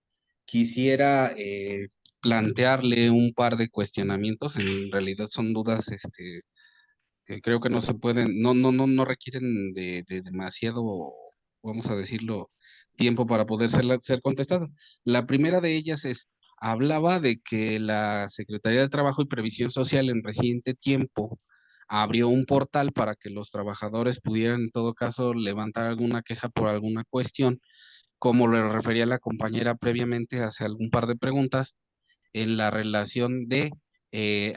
Quisiera plantearle un par de cuestionamientos. En realidad son dudas, que creo que no se pueden, no requieren de demasiado, vamos a decirlo, tiempo para poder ser contestadas. La primera de ellas es, hablaba de que la Secretaría de Trabajo y Previsión Social en reciente tiempo abrió un portal para que los trabajadores pudieran en todo caso levantar alguna queja por alguna cuestión, como le refería la compañera previamente hace algún par de preguntas en la relación de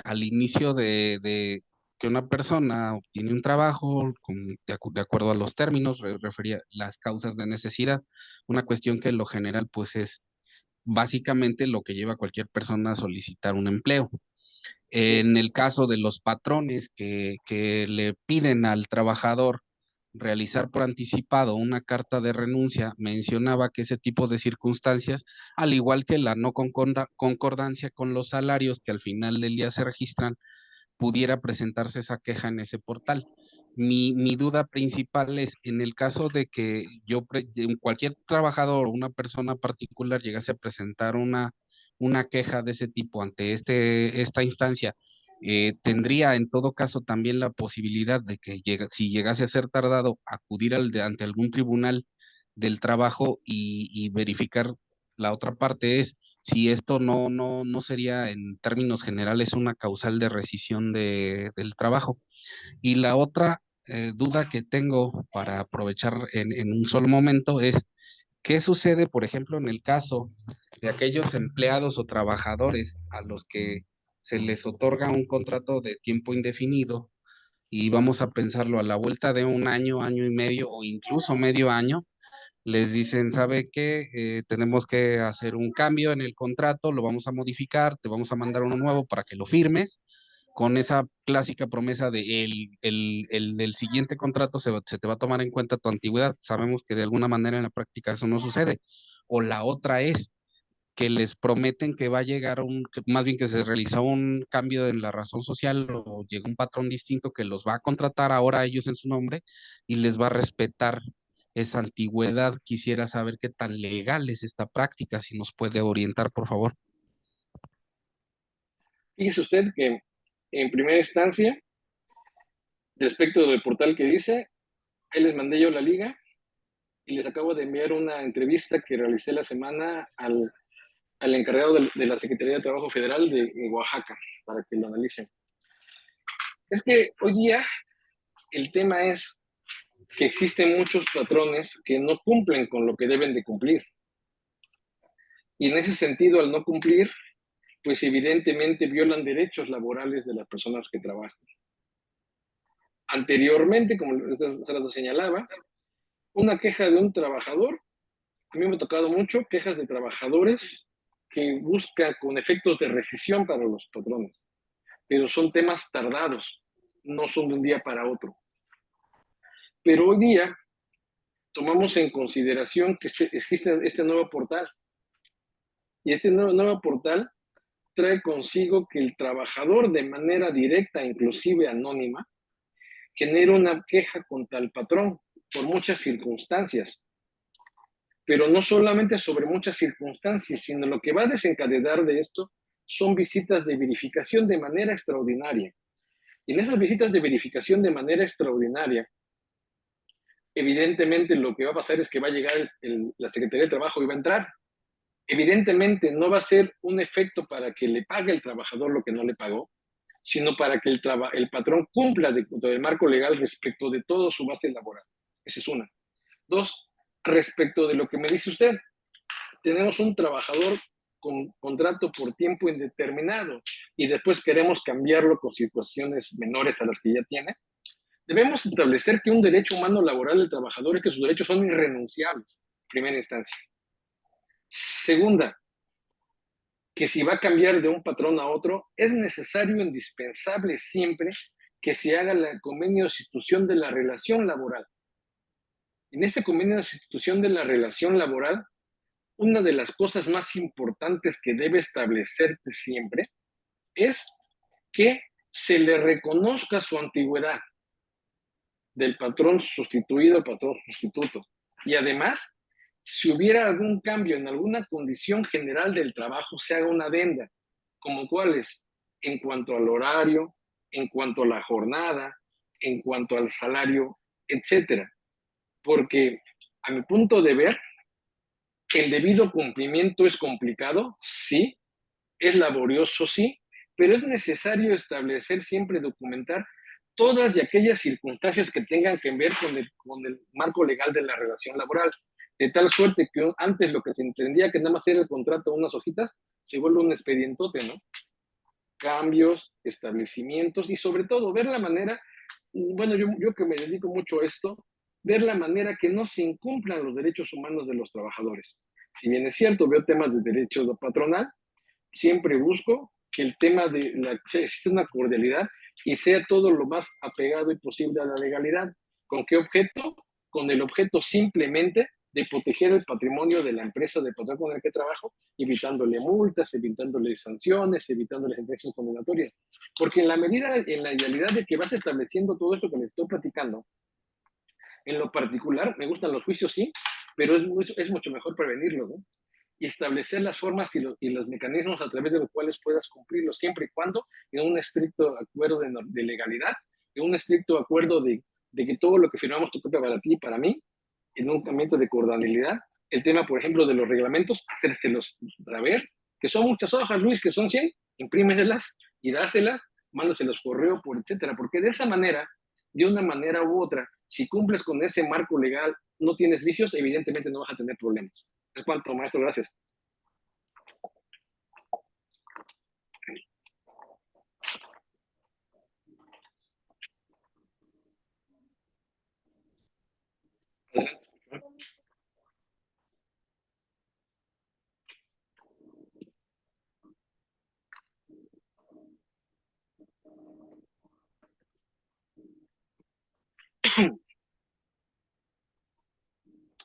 al inicio de que una persona obtiene un trabajo de acuerdo a los términos, refería las causas de necesidad, una cuestión que en lo general pues es básicamente lo que lleva a cualquier persona a solicitar un empleo. En el caso de los patrones que le piden al trabajador realizar por anticipado una carta de renuncia, mencionaba que ese tipo de circunstancias, al igual que la no concordancia con los salarios que al final del día se registran, pudiera presentarse esa queja en ese portal. Mi duda principal es, en el caso de que cualquier trabajador o una persona particular llegase a presentar una queja de ese tipo ante esta instancia, tendría en todo caso también la posibilidad de que si llegase a ser tardado, acudir ante algún tribunal del trabajo y verificar. La otra parte es si esto no sería en términos generales una causal de rescisión del trabajo. Y la otra duda que tengo para aprovechar en un solo momento es, ¿qué sucede, por ejemplo, en el caso de aquellos empleados o trabajadores a los que se les otorga un contrato de tiempo indefinido y vamos a pensarlo a la vuelta de un año, año y medio o incluso medio año? Les dicen, ¿sabe qué? Tenemos que hacer un cambio en el contrato, lo vamos a modificar, te vamos a mandar uno nuevo para que lo firmes, con esa clásica promesa de el del siguiente contrato se te va a tomar en cuenta tu antigüedad. Sabemos que de alguna manera en la práctica eso no sucede. O la otra es que les prometen que va a llegar más bien que se realizó un cambio en la razón social o llegó un patrón distinto que los va a contratar ahora a ellos en su nombre y les va a respetar esa antigüedad. Quisiera saber qué tan legal es esta práctica, si nos puede orientar, por favor. Fíjese usted que en primera instancia, respecto del portal que dice, ahí les mandé yo la liga y les acabo de enviar una entrevista que realicé la semana al encargado de la Secretaría de Trabajo Federal de Oaxaca, para que lo analicen. Es que hoy día el tema es que existen muchos patrones que no cumplen con lo que deben de cumplir. Y en ese sentido, al no cumplir, pues evidentemente violan derechos laborales de las personas que trabajan. Anteriormente, como lo señalaba, una queja de un trabajador, a mí me ha tocado mucho quejas de trabajadores que buscan con efectos de rescisión para los patrones, pero son temas tardados, no son de un día para otro. Pero hoy día tomamos en consideración que existe este nuevo portal, y este nuevo portal trae consigo que el trabajador de manera directa, inclusive anónima, genera una queja contra el patrón por muchas circunstancias, pero no solamente sobre muchas circunstancias, sino lo que va a desencadenar de esto son visitas de verificación de manera extraordinaria. Y en esas visitas de verificación de manera extraordinaria, evidentemente lo que va a pasar es que va a llegar la Secretaría de Trabajo y va a entrar. Evidentemente no va a ser un efecto para que le pague el trabajador lo que no le pagó, sino para que el patrón cumpla dentro del marco legal respecto de todo su base laboral. Esa es una. Dos, respecto de lo que me dice usted, tenemos un trabajador con contrato por tiempo indeterminado y después queremos cambiarlo con situaciones menores a las que ya tiene. Debemos establecer que un derecho humano laboral del trabajador es que sus derechos son irrenunciables, en primera instancia. Segunda, que si va a cambiar de un patrón a otro, es necesario, indispensable siempre que se haga el convenio de sustitución de la relación laboral. En este convenio de sustitución de la relación laboral, una de las cosas más importantes que debe establecerse siempre es que se le reconozca su antigüedad del patrón sustituido al patrón sustituto. Y además, si hubiera algún cambio en alguna condición general del trabajo, se haga una adenda, como cuáles, en cuanto al horario, en cuanto a la jornada, en cuanto al salario, etcétera. Porque a mi punto de ver, el debido cumplimiento es complicado, sí, es laborioso, sí, pero es necesario establecer siempre, documentar todas y aquellas circunstancias que tengan que ver con el marco legal de la relación laboral, de tal suerte que antes lo que se entendía que nada más era el contrato, unas hojitas, se vuelve un expedientote, ¿no? Cambios, establecimientos y sobre todo ver la manera, bueno, yo que me dedico mucho a esto, ver la manera que no se incumplan los derechos humanos de los trabajadores. Si bien es cierto, veo temas de derecho patronal, siempre busco que el tema de existe una cordialidad y sea todo lo más apegado y posible a la legalidad. ¿Con qué objeto? Con el objeto simplemente de proteger el patrimonio de la empresa de patrón con el que trabajo, evitándole multas, evitándole sanciones, evitándole sentencias condenatorias. Porque en la medida, en la idealidad de que vas estableciendo todo esto que les estoy platicando, en lo particular, me gustan los juicios, sí, pero es mucho mejor prevenirlo, ¿no? Y establecer las formas y los mecanismos a través de los cuales puedas cumplirlo, siempre y cuando en un estricto acuerdo de legalidad, en un estricto acuerdo de que todo lo que firmamos toca para ti y para mí, en un ambiente de cordialidad. El tema, por ejemplo, de los reglamentos, hacérselos saber, que son muchas hojas, Luis, que son 100, imprímeselas y dáselas, mándaselos correo, por etcétera, porque de esa manera, de una manera u otra, si cumples con ese marco legal, no tienes vicios, evidentemente no vas a tener problemas. Es cuanto, maestro, gracias.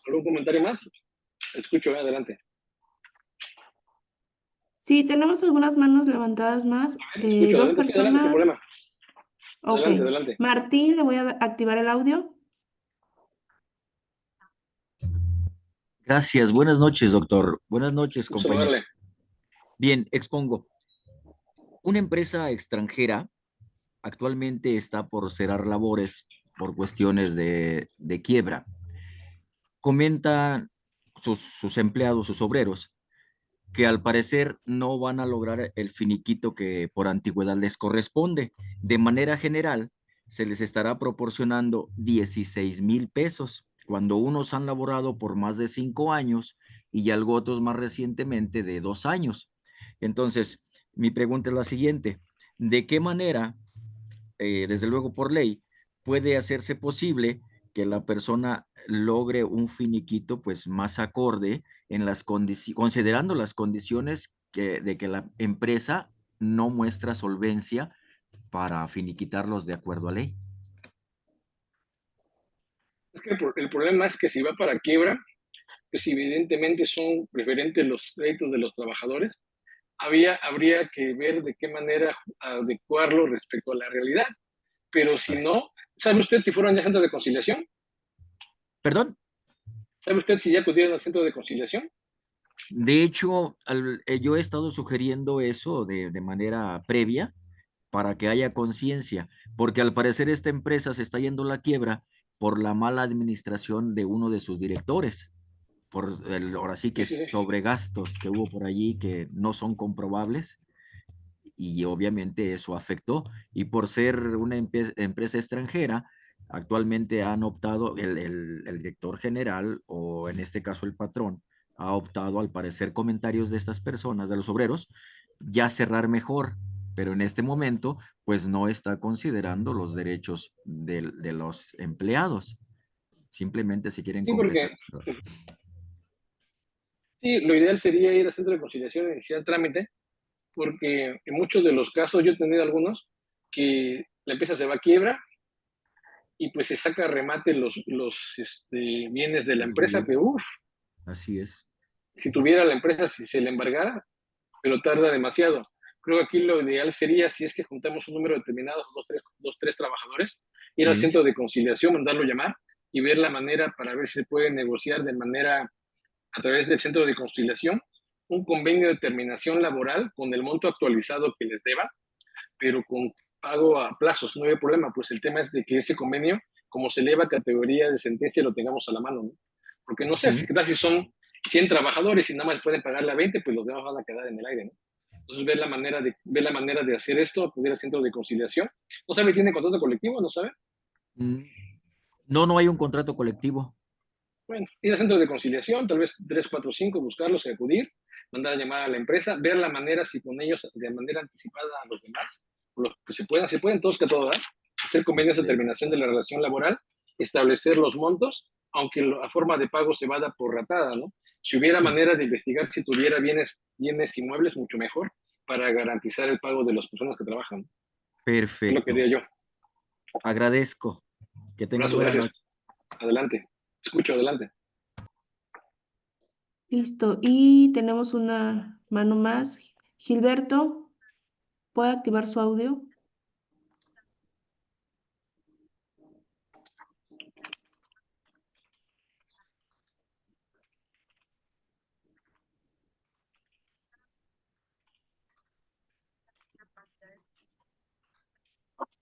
¿Algún comentario más? Escucho, adelante. Sí, tenemos algunas manos levantadas más. Escucho, Dos adelante, sí, adelante, sin problema. personas. Ok. Adelante, adelante. Martín, le voy a activar el audio. Gracias, buenas noches, doctor. Buenas noches, Gusto compañeros. saludarle. Bien, expongo. Una empresa extranjera actualmente está por cerrar labores por cuestiones de quiebra. Comentan sus empleados, sus obreros, que al parecer no van a lograr el finiquito que por antigüedad les corresponde. De manera general, se les estará proporcionando 16,000 pesos, cuando unos han laborado por más de 5 años y algo otros más recientemente de 2 años. Entonces, mi pregunta es la siguiente: ¿de qué manera, desde luego por ley, puede hacerse posible que la persona logre un finiquito pues más acorde en las considerando las condiciones de que la empresa no muestra solvencia para finiquitarlos de acuerdo a ley? Es que el problema es que si va para quiebra, pues evidentemente son preferentes los créditos de los trabajadores, habría que ver de qué manera adecuarlo respecto a la realidad. Pero si no, ¿sabe usted si fueron ya centros de conciliación? ¿Perdón? ¿Sabe usted si ya acudieron al centro de conciliación? De hecho, yo he estado sugiriendo eso de manera previa para que haya conciencia, porque al parecer esta empresa se está yendo a la quiebra por la mala administración de uno de sus directores, ahora sí que Sí. sobregastos que hubo por allí que no son comprobables y obviamente eso afectó. Y por ser una empresa extranjera, actualmente han optado, el director general, o en este caso el patrón, ha optado, al parecer, comentarios de estas personas, de los obreros, ya cerrar mejor, pero en este momento, pues no está considerando los derechos de los empleados. Simplemente si quieren Sí, porque completar. sí, lo ideal sería ir al centro de conciliación e iniciar trámite, porque en muchos de los casos, yo he tenido algunos, que la empresa se va a quiebra y pues se saca a remate los bienes de la Los empresa, que bienes. uff, Así es. si tuviera la empresa, si se le embargara, pero tarda demasiado. Creo que aquí lo ideal sería, si es que juntamos un número determinado, dos, tres trabajadores, ir al Sí. centro de conciliación, mandarlo llamar y ver la manera para ver si se puede negociar de manera, a través del centro de conciliación, un convenio de terminación laboral con el monto actualizado que les deba, pero con pago a plazos, no hay problema, pues el tema es de que ese convenio, como se eleva a categoría de sentencia, lo tengamos a la mano, ¿no? Porque no sé, Sí. si son 100 trabajadores y nada más pueden pagar la 20, pues los demás van a quedar en el aire, ¿no? Entonces, ver la manera de hacer esto, acudir al centro de conciliación. ¿No sabe, tiene contrato colectivo? ¿No sabe? No, no hay un contrato colectivo. Bueno, ir al centro de conciliación, tal vez 3, 4, 5, buscarlos y acudir, mandar a llamar a la empresa, ver la manera si con ellos de manera anticipada a los demás, los que se pueden todos que a todo dar, hacer convenios de terminación de la relación laboral, establecer los montos, aunque la forma de pago se vaya por ratada, ¿no? Si hubiera Sí. manera de investigar si tuviera bienes inmuebles, mucho mejor, para garantizar el pago de las personas que trabajan. Es lo que Perfecto. quería yo. Agradezco. Que tengan Abrazo, buena gracias. noche. Adelante. Escucho, adelante. Listo. Y tenemos una mano más. Gilberto, ¿puede activar su audio?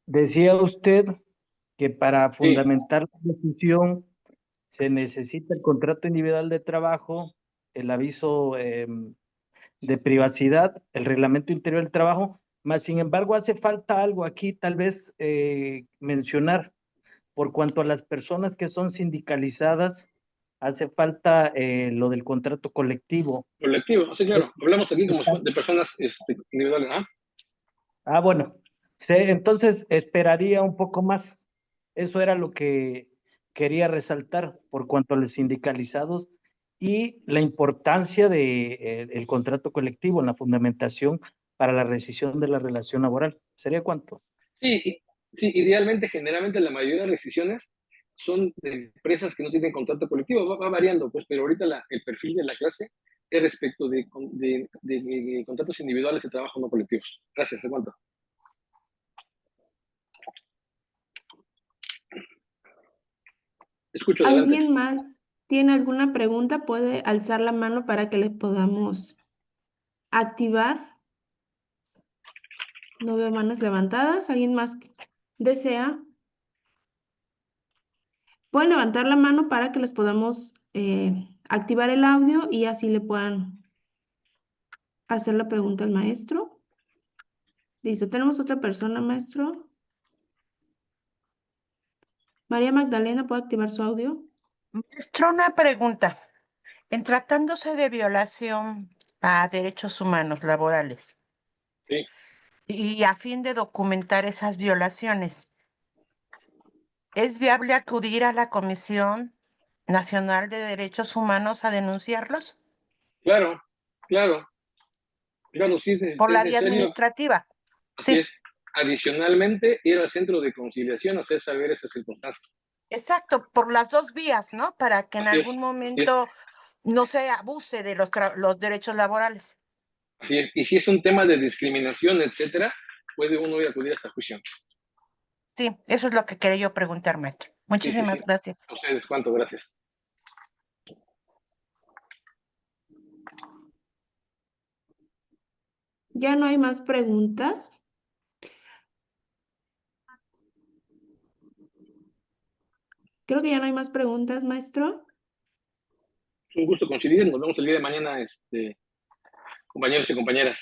Decía usted que para Sí, fundamentar la decisión se necesita el contrato individual de trabajo, el aviso de privacidad, el reglamento interior del trabajo, más sin embargo hace falta algo aquí tal vez mencionar. Por cuanto a las personas que son sindicalizadas, hace falta lo del contrato colectivo. colectivo, sí, claro. Hablamos aquí como de personas individuales. Bueno, entonces esperaría un poco más. Eso era lo que quería resaltar por cuanto a los sindicalizados y la importancia de el contrato colectivo en la fundamentación para la rescisión de la relación laboral. ¿Sería cuánto? Sí, sí, idealmente, generalmente la mayoría de las decisiones son de empresas que no tienen contrato colectivo, va variando, pues, pero ahorita el perfil de la clase es respecto de contratos individuales de trabajo no colectivos. Gracias, ¿de cuánto? Escucho, adelante. ¿Alguien más tiene alguna pregunta? Puede alzar la mano para que le podamos activar. No veo manos levantadas. ¿Alguien más desea? Pueden levantar la mano para que les podamos activar el audio y así le puedan hacer la pregunta al maestro. Listo, tenemos otra persona, maestro. María Magdalena, ¿puede activar su audio? Maestro, una pregunta. En tratándose de violación a derechos humanos laborales Sí, y a fin de documentar esas violaciones, ¿es viable acudir a la Comisión Nacional de Derechos Humanos a denunciarlos claro, claro, claro, sí, por es la vía necesario. administrativa? Así Sí, es. Adicionalmente, ir al centro de conciliación a hacer saber esas circunstancias. exacto, por las dos vías, ¿no? Para que en Así es, algún así es. momento no se abuse de los derechos laborales. Así es. Y si es un tema de discriminación, etcétera, puede uno ir a acudir hasta juicio. Sí, eso es lo que quería yo preguntar, maestro. Sí, sí, Muchísimas sí. gracias. A ustedes, cuánto, gracias. Ya no hay más preguntas. Creo que ya no hay más preguntas, maestro. Es un gusto coincidir. Nos vemos el día de mañana, compañeros y compañeras.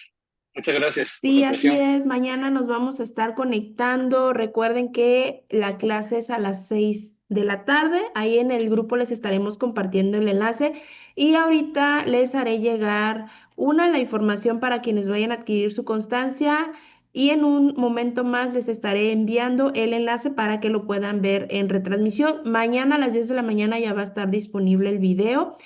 Muchas gracias por Sí, la así atención. es. Mañana nos vamos a estar conectando. Recuerden que la clase es a las 6 de la tarde. Ahí en el grupo les estaremos compartiendo el enlace y ahorita les haré llegar la información para quienes vayan a adquirir su constancia y en un momento más les estaré enviando el enlace para que lo puedan ver en retransmisión. Mañana a las 10 de la mañana ya va a estar disponible el video.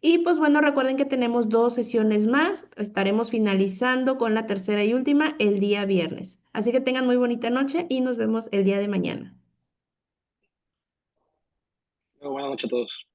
Y pues bueno, recuerden que tenemos 2 sesiones más. Estaremos finalizando con la tercera y última el día viernes. Así que tengan muy bonita noche y nos vemos el día de mañana. Buenas noches a todos.